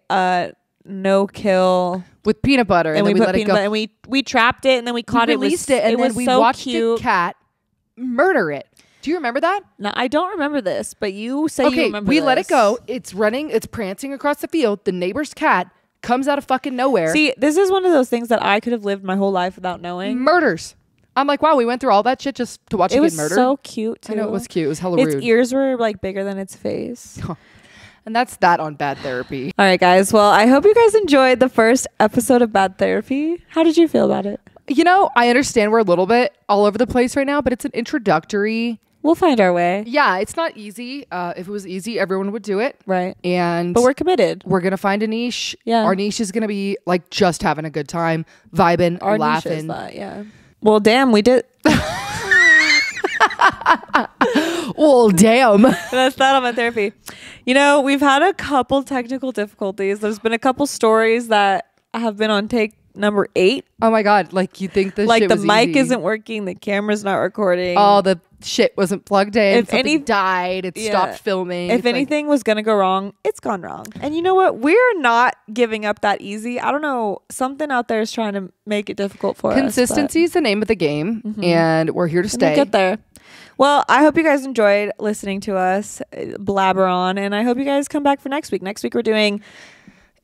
no kill with peanut butter, and then we let it go. And we trapped it, and then we caught it. Released it, and then we watched the cat murder it. Do you remember that? Now, I don't remember this, but you say you Okay, remember we let it this. go. It's running. It's prancing across the field. The neighbor's cat comes out of fucking nowhere. See, this is one of those things that I could have lived my whole life without knowing. Murders. I'm like, wow, we went through all that shit just to watch it It get was murdered. so cute, too. I know, it was cute. It was hella Its rude. ears were like bigger than its face. And that's that on Bad Therapy. All right, guys. Well, I hope you guys enjoyed the first episode of Bad Therapy. How did you feel about it? You know, I understand we're a little bit all over the place right now, but it's an introductory. We'll find our way. Yeah, it's not easy. If it was easy, everyone would do it. Right. And But we're committed. we're going to find a niche. Yeah. Our niche is going to be like just having a good time, vibing, Our niche is laughing. that, yeah. Well, damn, we did. Well, damn. That's not on Bad Therapy. You know, we've had a couple technical difficulties. There's been a couple stories that have been on take number 8. Oh my God. Like you think this Like shit the was mic easy. isn't working, the camera's not recording. Oh, the shit wasn't plugged in. If Something any- died. It Yeah. stopped filming. If It's like- anything was going to go wrong, it's gone wrong. And you know what? We're not giving up that easy. I don't know. Something out there is trying to make it difficult for us. consistency is the name of the game, and we're here to But we'll stay. get there. Well, I hope you guys enjoyed listening to us blabber on. And I hope you guys come back for next week. Next week, we're doing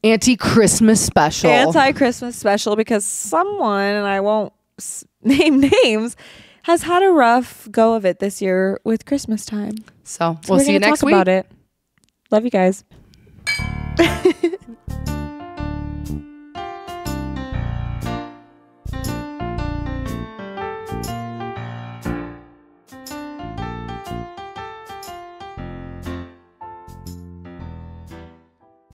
Anti-Christmas special. anti-Christmas special because someone, and I won't name names, has had a rough go of it this year with Christmas time. So So we'll we're see you gonna next talk week. about it. Love you guys.